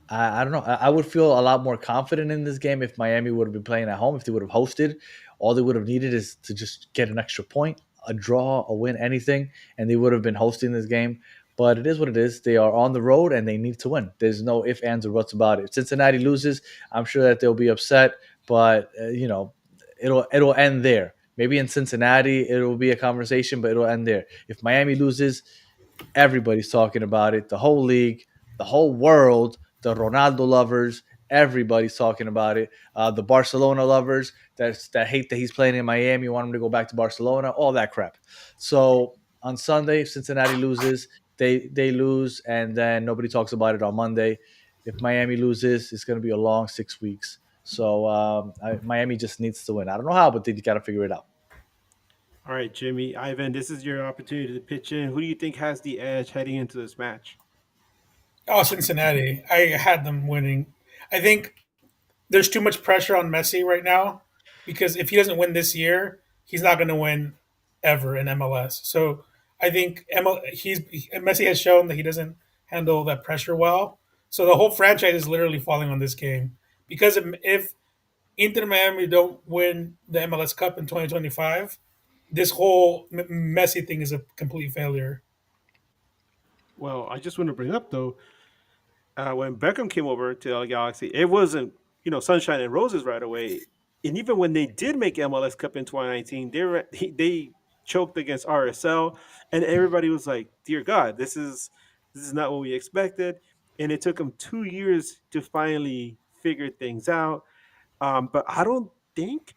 don't know. I would feel a lot more confident in this game if Miami would have been playing at home, if they would have hosted. All they would have needed is to just get an extra point, a draw, a win, anything, and they would have been hosting this game. But it is what it is. They are on the road and they need to win. There's no ifs, ands, or buts about it. If Cincinnati loses, I'm sure that they'll be upset, but it'll end there. Maybe in Cincinnati, it will be a conversation, but it'll end there. If Miami loses, everybody's talking about it. The whole league, the whole world, the Ronaldo lovers, everybody's talking about it. The Barcelona lovers that hate that he's playing in Miami, want him to go back to Barcelona, all that crap. So on Sunday, if Cincinnati loses, they lose, and then nobody talks about it on Monday. If Miami loses, it's going to be a long 6 weeks. So Miami just needs to win. I don't know how, but they got to figure it out. All right, Jimmy, Ivan, this is your opportunity to pitch in. Who do you think has the edge heading into this match? Oh, Cincinnati. I had them winning. I think there's too much pressure on Messi right now, because if he doesn't win this year, he's not going to win ever in MLS. So I think Messi has shown that he doesn't handle that pressure well. So the whole franchise is literally falling on this game, because if Inter Miami don't win the MLS Cup in 2025, this whole Messi thing is a complete failure. Well, I just want to bring up though, when Beckham came over to the Galaxy, it wasn't sunshine and roses right away. And even when they did make MLS Cup in 2019, they choked against RSL, and everybody was like, "Dear God, this is not what we expected." And it took them 2 years to finally figure things out. But I don't think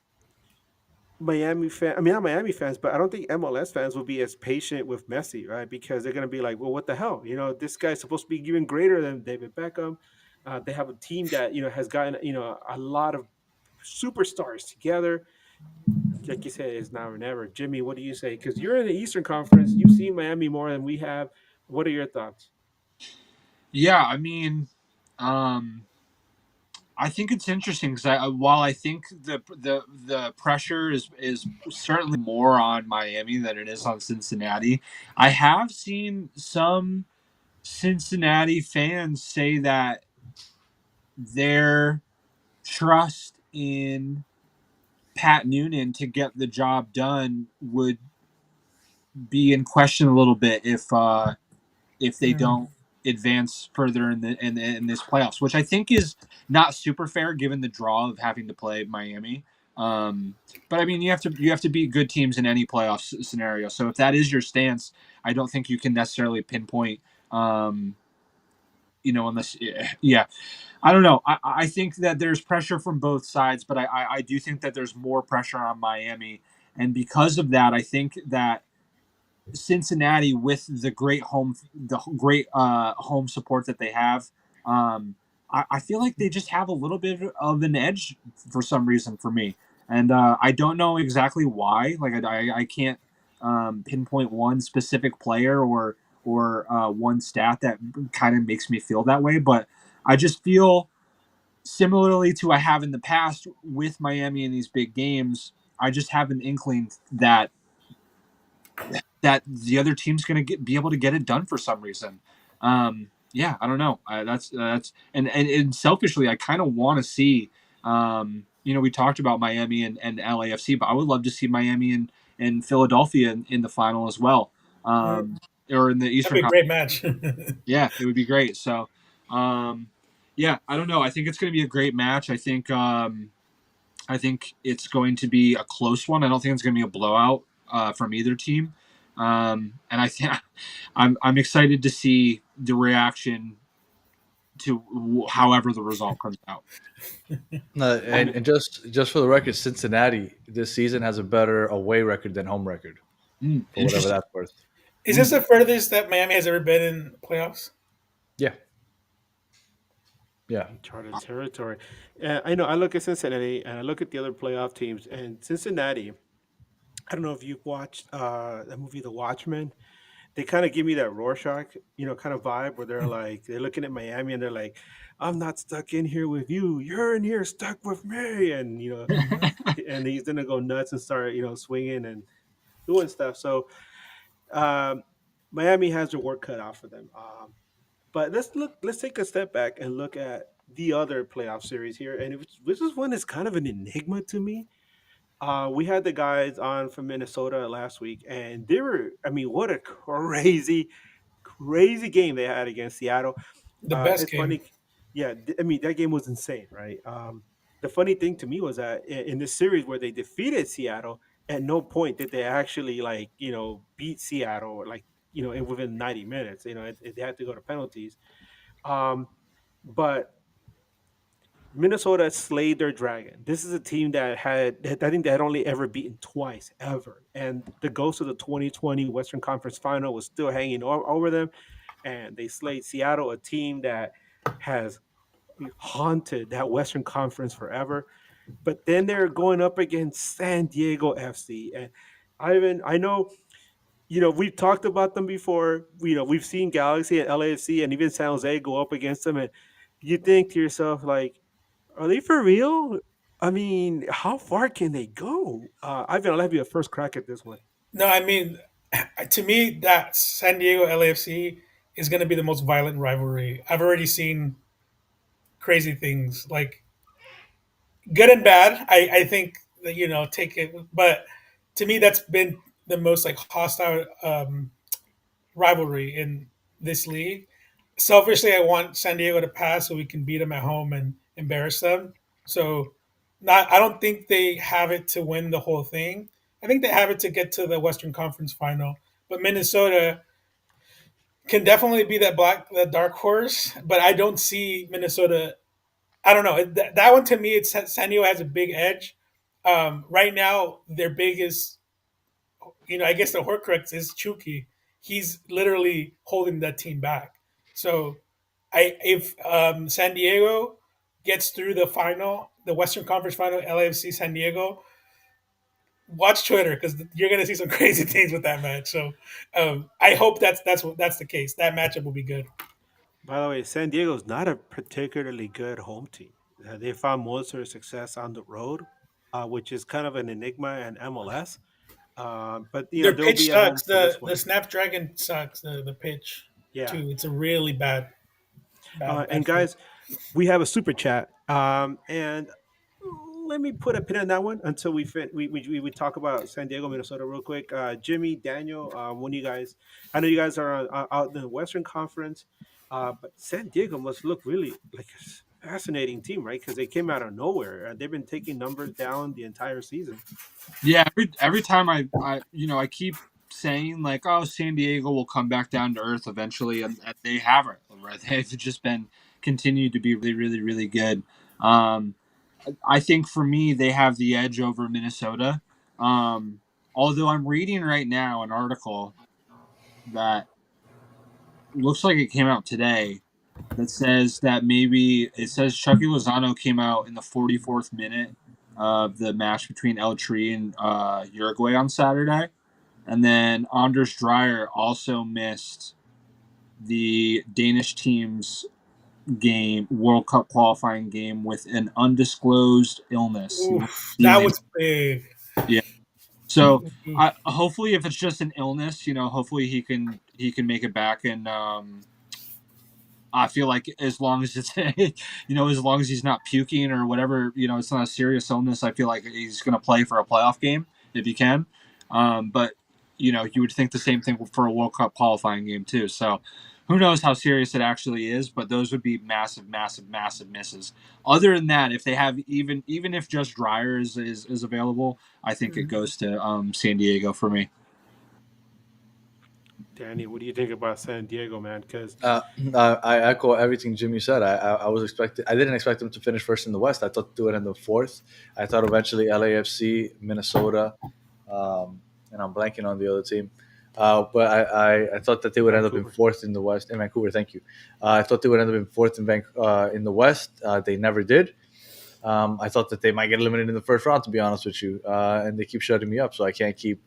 I mean, not Miami fans, but I don't think MLS fans will be as patient with Messi, right? Because they're going to be like, well, what the hell? This guy's supposed to be even greater than David Beckham. They have a team that, has gotten, a lot of superstars together. Like you said, it's now or never. Jimmy, what do you say? Because you're in the Eastern Conference. You've seen Miami more than we have. What are your thoughts? Yeah, I mean, um, I think it's interesting because while I think the pressure is certainly more on Miami than it is on Cincinnati, I have seen some Cincinnati fans say that their trust in Pat Noonan to get the job done would be in question a little bit if they Mm. don't advance further in this playoffs, which I think is not super fair given the draw of having to play Miami. But I mean, you have to beat good teams in any playoff scenario. So if that is your stance, I don't think you can necessarily pinpoint. Um, unless yeah, I don't know. I think that there's pressure from both sides, but I do think that there's more pressure on Miami, and because of that, I think that Cincinnati with the great home support that they have. Um, I feel like they just have a little bit of an edge for some reason for me, and I don't know exactly why. Like I can't pinpoint one specific player or one stat that kind of makes me feel that way, but I just feel similarly to I have in the past with Miami in these big games. I just have an inkling that the other team's going to be able to get it done for some reason. Yeah, I don't know. That's and selfishly, I kind of want to see. We talked about Miami and LAFC, but I would love to see Miami and Philadelphia in the final as well, Mm. or in the That'd be Eastern a Conference. great match. Yeah, it would be great. So, yeah, I don't know. I think it's going to be a great match. I think it's going to be a close one. I don't think it's going to be a blowout from either team. And I think I'm excited to see the reaction to however the result comes out. No, I and, mean, and just for the record, Cincinnati this season has a better away record than home record, for whatever Interesting. that's worth. Is this the furthest that Miami has ever been in playoffs? Yeah, yeah. uncharted territory. I know. I look at Cincinnati and I look at the other playoff teams, and Cincinnati. I don't know if you've watched the movie The Watchmen. They kind of give me that Rorschach, kind of vibe where they're looking at Miami and they're like, "I'm not stuck in here with you. You're in here stuck with me," and and he's gonna go nuts and start, swinging and doing stuff. So um, Miami has their work cut out for them. But let's take a step back and look at the other playoff series here, and this is one that's kind of an enigma to me. We had the guys on from Minnesota last week, and they were, I mean, what a crazy, crazy game they had against Seattle. The best It's game. funny. Yeah, I mean, that game was insane, right? The funny thing to me was that in this series where they defeated Seattle, at no point did they actually, like, beat Seattle, or like, within 90 minutes. They had to go to penalties. Um, but Minnesota slayed their dragon. This is a team I think they had only ever beaten twice, ever. And the ghost of the 2020 Western Conference final was still hanging over them. And they slayed Seattle, a team that has haunted that Western Conference forever. But then they're going up against San Diego FC. And Ivan, I know, we've talked about them before. We've seen Galaxy and LAFC and even San Jose go up against them. And you think to yourself, like, are they for real? I mean, how far can they go? Ivan, I'll have you a first crack at this one. No, I mean, to me, that San Diego LAFC is going to be the most violent rivalry. I've already seen crazy things. Like good and bad. I think that, take it, but to me that's been the most like hostile rivalry in this league. Selfishly, I want San Diego to pass so we can beat them at home and embarrass them. So, not I don't think they have it to win the whole thing. I think they have it to get to the Western Conference final. But Minnesota can definitely be that dark horse. But I don't see Minnesota. I don't know that one to me. It's San Diego has a big edge. Right now, their biggest, I guess the Horcrux is Chucky. He's literally holding that team back. So, if San Diego gets through the final, the Western Conference final, LAFC San Diego, watch Twitter because you're gonna see some crazy things with that match. So, I hope that's the case. That matchup will be good. By the way, San Diego's not a particularly good home team. They found most of their success on the road, which is kind of an enigma in MLS. But Their they'll pitch be at home sucks. for this The one. Snapdragon sucks. The pitch Yeah. too. It's a really And bad fit. guys, we have a super chat. And let me put a pin on that one until we talk about San Diego, Minnesota, real quick. Jimmy, Daniel, one of you guys, I know you guys are out in the Western Conference, but San Diego must look really like a fascinating team, right? Because they came out of nowhere. They've been taking numbers down the entire season. Yeah, every time I keep saying like, oh, San Diego will come back down to earth eventually, and they haven't. Right? They've just been continued to be really, really, really good. Um, I think for me, they have the edge over Minnesota. Um, Although I'm reading right now an article that looks like it came out today that says that maybe it says Chucky Lozano came out in the 44th minute of the match between El Tri and Uruguay on Saturday. And then Anders Dreyer also missed the Danish team's World Cup qualifying game with an undisclosed illness. Oof, that was big. Yeah. So hopefully, if it's just an illness, hopefully he can make it back. And I feel like as long as it's as long as he's not puking or whatever, it's not a serious illness. I feel like he's going to play for a playoff game if he can. But you would think the same thing for a World Cup qualifying game too. So who knows how serious it actually is? But those would be massive, massive, massive misses. Other than that, if they have even if just Dreyer is available, I think it goes to San Diego for me. Danny, what do you think about San Diego, man? Because I echo everything Jimmy said. I was expecting. I didn't expect them to finish first in the West. I thought they would end up fourth. I thought eventually LAFC, Minnesota, and I'm blanking on the other team. But I thought that they would end up in fourth in the West. In Vancouver, thank you. I thought they would end up in fourth in in the West. They never did. I thought that they might get eliminated in the first round, to be honest with you. And they keep shutting me up, so I can't keep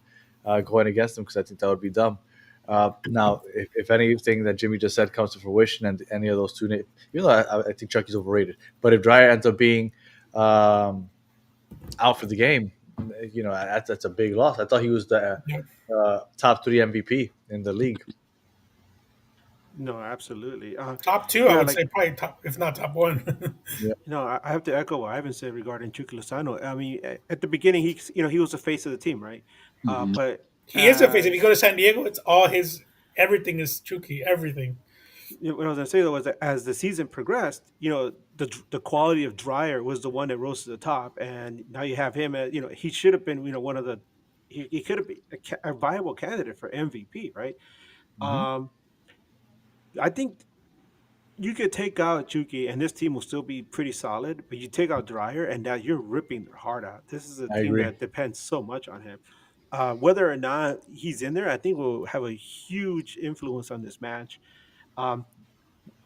going against them because I think that would be dumb. Now, if anything that Jimmy just said comes to fruition, and any of those two, even though I think Chucky's overrated, but if Dreyer ends up being out for the game, that's a big loss. I thought he was the top 3 MVP in the league. No, absolutely. Top 2, I would say probably top, if not top 1. I have to echo what Ivan said regarding Chucky Lozano. I mean, at the beginning, he was the face of the team, right? Mm-hmm. But he is the face. If you go to San Diego, it's all everything is Chucky, everything. What I was going to say though was that as the season progressed, the quality of Dreyer was the one that rose to the top, and now you have him. He should have been one of the he could have been a viable candidate for MVP, right? Mm-hmm. I think you could take out Chucky, and this team will still be pretty solid. But you take out Dreyer, and now you're ripping their heart out. This is a I team agree. that depends so much on him. Whether or not he's in there, I think will have a huge influence on this match.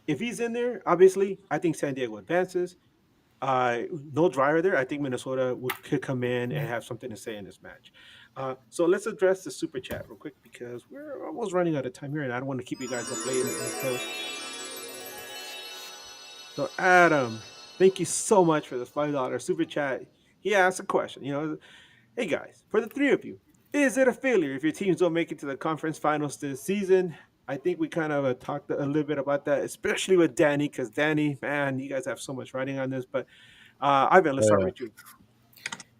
If he's in there, obviously, I think San Diego advances. No Dreyer there. I think Minnesota could come in and have something to say in this match. So let's address the super chat real quick because we're almost running out of time here, and I don't want to keep you guys up late in the East Coast. So Adam, thank you so much for this $5 super chat. He asked a question. Hey guys, for the 3 of you, is it a failure if your teams don't make it to the conference finals this season? I think we kind of talked a little bit about that, especially with Danny, because Danny, man, you guys have so much writing on this. But Ivan, let's start with you.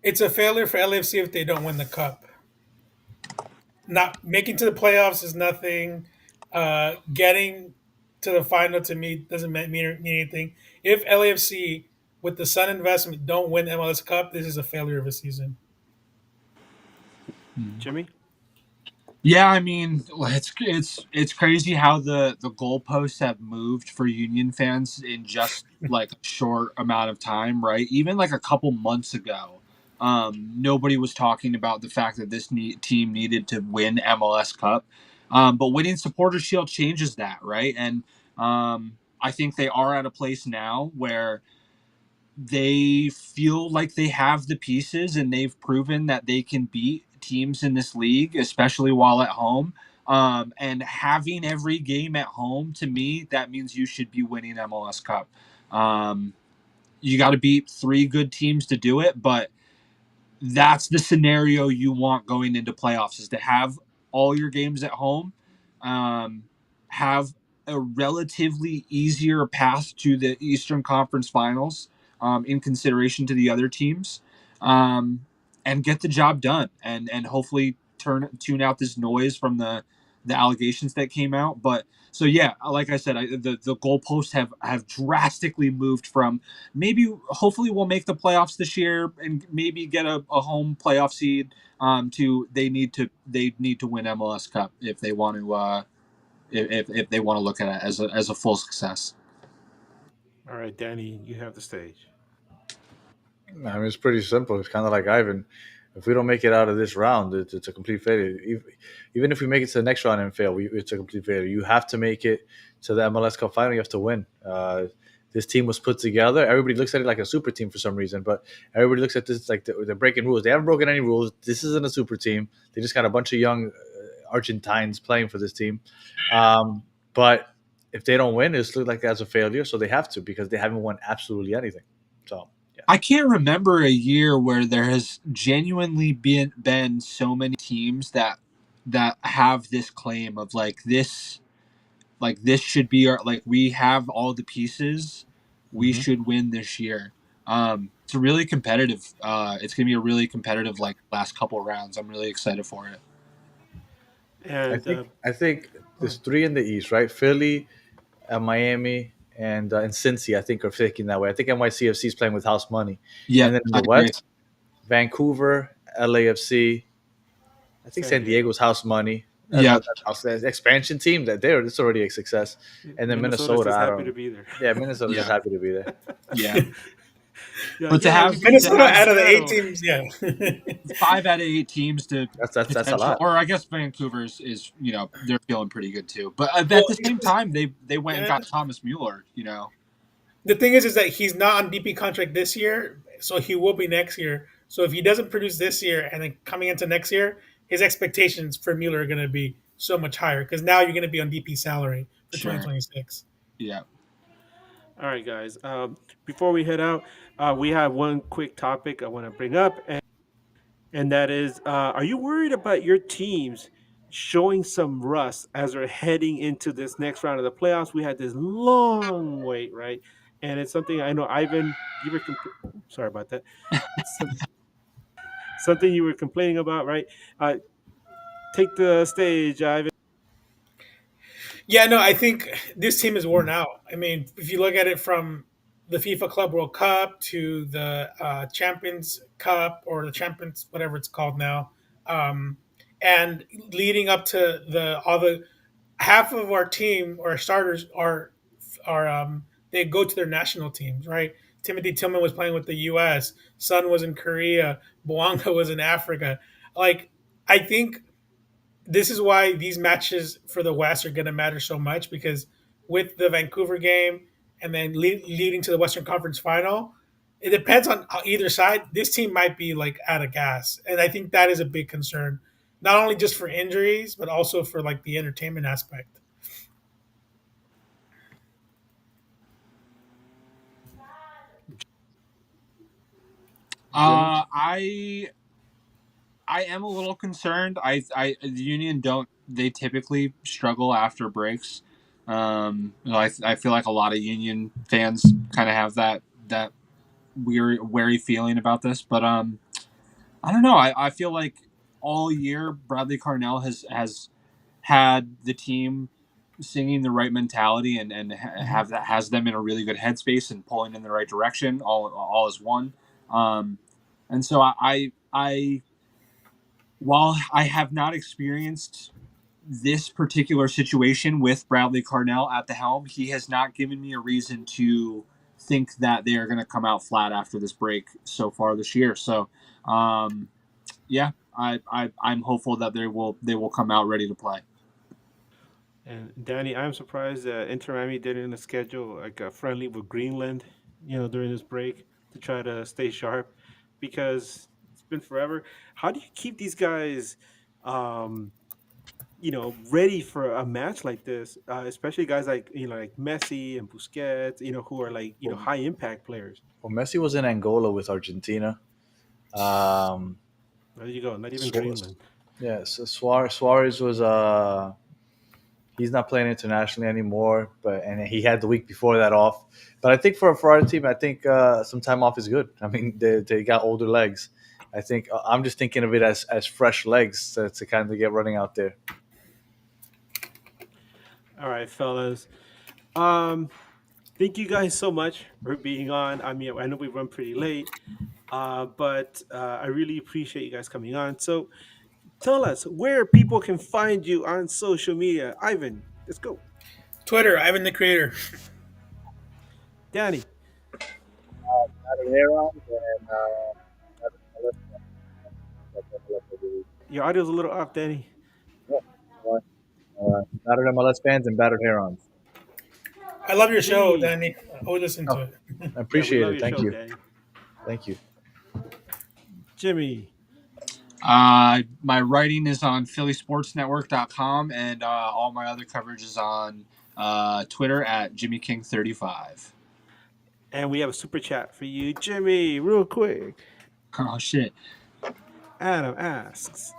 It's a failure for LAFC if they don't win the cup. Not making to the playoffs is nothing. Getting to the final to me doesn't mean anything. If LAFC with the Sun investment don't win MLS Cup, this is a failure of a season. Jimmy? Yeah, I mean, it's crazy how the goalposts have moved for Union fans in just like a short amount of time, right? Even like a couple months ago, nobody was talking about the fact that this team needed to win MLS Cup, but winning Supporters Shield changes that, right? And I think they are at a place now where they feel like they have the pieces and they've proven that they can beat teams in this league, especially while at home. And having every game at home, to me, that means you should be winning MLS Cup. You got to beat 3 good teams to do it, but that's the scenario you want going into playoffs, is to have all your games at home, have a relatively easier path to the Eastern Conference Finals, in consideration to the other teams, and get the job done, and hopefully tune out this noise from the allegations that came out. But so yeah, like I said, the goalposts have drastically moved from maybe hopefully we'll make the playoffs this year and maybe get a home playoff seed, to they need to win MLS Cup if they want to if they want to look at it as a full success. All right, Danny, you have the stage. I mean, it's pretty simple. It's kind of like Ivan. If we don't make it out of this round, it's a complete failure. Even if we make it to the next round and fail, it's a complete failure. You have to make it to the MLS Cup final. You have to win. This team was put together. Everybody looks at it like a super team for some reason, but everybody looks at this like they're breaking rules. They haven't broken any rules. This isn't a super team. They just got a bunch of young Argentines playing for this team. But if they don't win, it's looked like that's a failure. So they have to, because they haven't won absolutely anything. So. I can't remember a year where there has genuinely been so many teams that have this claim of this should be our, like, we have all the pieces, we should win this year. It's a really competitive. It's gonna be a really competitive last couple rounds. I'm really excited for it. And I think there's 3 in the East, right? Philly, Miami, and Cincy, I think, are thinking that way. I think NYCFC is playing with house money. Yeah, and then in the West, Vancouver, LAFC. I think San Diego's house money. That's expansion team that it's already a success. And then Minnesota, happy to be there. Yeah, Minnesota's just happy to be there. Yeah. But to have Minnesota out of the 8 teams, 5 out of 8 teams to that's a lot. Or I guess Vancouver's is they're feeling pretty good too. But at the same time, they went and got Thomas Mueller. The thing is that he's not on DP contract this year, so he will be next year. So if he doesn't produce this year and then coming into next year, his expectations for Mueller are going to be so much higher, because now you're going to be on DP salary for 2026. Yeah. All right, guys. Before we head out, we have one quick topic I want to bring up, and that is, are you worried about your teams showing some rust as they're heading into this next round of the playoffs? We had this long wait, right? And it's something I know, Ivan, you were sorry about that. Something you were complaining about, right? Take the stage, Ivan. Yeah, no, I think this team is worn out. I mean, if you look at it from the FIFA Club World Cup to the Champions Cup, or the Champions, whatever it's called now, and leading up to all the half of our team or starters are they go to their national teams, right? Timothy Tillman was playing with the U.S. Sun was in Korea. Bouanga was in Africa. Like, I think this is why these matches for the West are going to matter so much, because with the Vancouver game and then leading to the Western Conference final, it depends on either side. This team might be out of gas, and I think that is a big concern, not only just for injuries but also for the entertainment aspect. I am a little concerned. The Union they typically struggle after breaks. I feel like a lot of Union fans kind of have that wary feeling about this, but I don't know. I feel like all year Bradley Carnell has had the team singing the right mentality and have that has them in a really good headspace and pulling in the right direction. All is one. And so I while I have not experienced this particular situation with Bradley Carnell at the helm, he has not given me a reason to think that they are going to come out flat after this break so far this year. So, yeah, I'm hopeful that they will come out ready to play. And Danny, I'm surprised that Inter Miami didn't schedule like a friendly with Greenland, during this break to try to stay sharp, because it's been forever. How do you keep these guys, um, ready for a match like this? Especially guys like like Messi and Busquets, who are like Well, high impact players. Messi was in Angola with Argentina. Um, There you go. Not even Su- Greenland. yeah, so Suarez was he's not playing internationally anymore, and he had the week before that off. But I think for our team, I think some time off is good. I mean, they got older legs. I think I'm just thinking of it as fresh legs to kind of get running out there. All right, fellas. Um, Thank you guys so much for being on. I mean, I know we run pretty late, but I really appreciate you guys coming on. So tell us where people can find you on social media. Ivan, let's go. Twitter, Ivan the Creator. Danny, your audio's a little off, Danny. Battered MLS fans and battered herons. I love your show, Jimmy. Danny. I always listen to Oh, it. I Yeah, we appreciate love it. your Thank show, you. Danny. Thank you. Jimmy, My writing is on phillysportsnetwork.com, and all my other coverage is on Twitter at JimmyKing35. and we have a super chat for you, Jimmy, real quick. Oh, shit. Adam asks,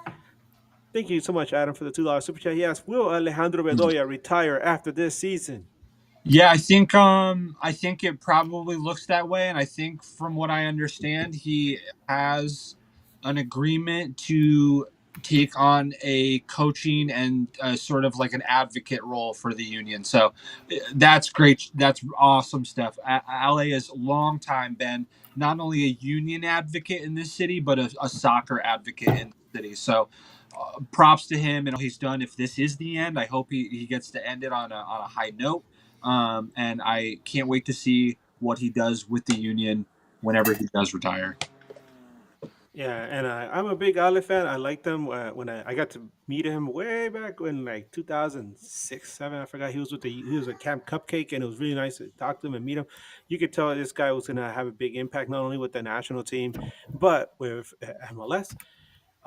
thank you so much, Adam, for the $2 super chat. He asks, will Alejandro Bedoya retire after this season? Yeah, I think it probably looks that way, and I think from what I understand, he has an agreement to take on a coaching and sort of like an advocate role for the union. So that's great. That's awesome stuff. Ale has long time been not only a union advocate in this city, but a soccer advocate in the city. So props to him and all he's done. If this is the end, I hope he gets to end it on a high note. And I can't wait to see what he does with the union whenever he does retire. Yeah, and I'm a big Ale fan. I liked him when I got to meet him way back in like 2006, 7. I forgot he was at Camp Cupcake, and it was really nice to talk to him and meet him. You could tell this guy was gonna have a big impact not only with the national team, but with MLS.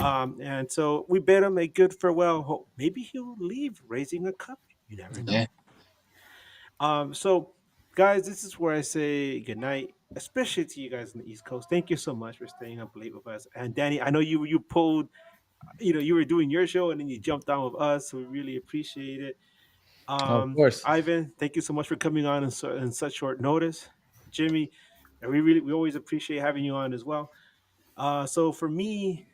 And so we bid him a good farewell. Maybe he'll leave raising a cup. You never know. Yeah. So, guys, this is where I say goodnight, especially to you guys on the East Coast. Thank you so much for staying up late with us. And Danny, I know you pulled, you were doing your show and then you jumped on with us, so we really appreciate it. Of course. Ivan, thank you so much for coming on in such short notice. Jimmy, we always appreciate having you on as well. So for me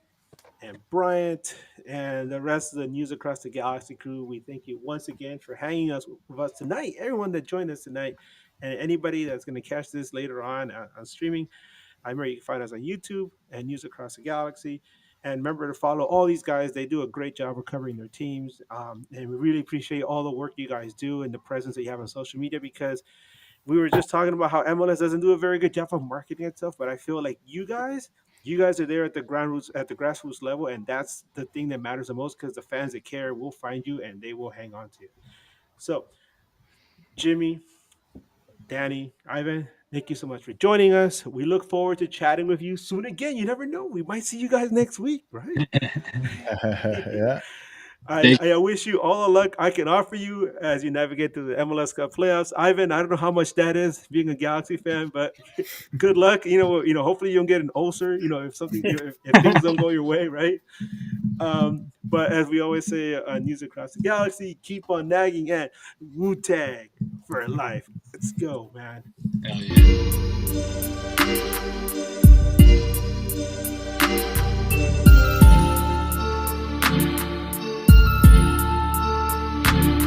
and Bryant and the rest of the News Across the Galaxy crew, we thank you once again for hanging with us tonight. Everyone that joined us tonight, and anybody that's going to catch this later on streaming, I remember you can find us on YouTube and News Across the Galaxy. And remember to follow all these guys. They do a great job of covering their teams. And we really appreciate all the work you guys do and the presence that you have on social media, because we were just talking about how MLS doesn't do a very good job of marketing itself, but I feel like you guys are there at the grassroots level, and that's the thing that matters the most, because the fans that care will find you and they will hang on to you. So, Jimmy, Danny, Ivan, thank you so much for joining us. We look forward to chatting with you soon again. You never know, we might see you guys next week, right? Yeah. I wish you all the luck I can offer you as you navigate through the MLS Cup playoffs. Ivan, I don't know how much that is being a Galaxy fan, but good luck. Hopefully you don't get an ulcer. If something, if things don't go your way, right? But as we always say on News Across the Galaxy, keep on nagging and Wu-Tang for life. Let's go, man. Hell yeah.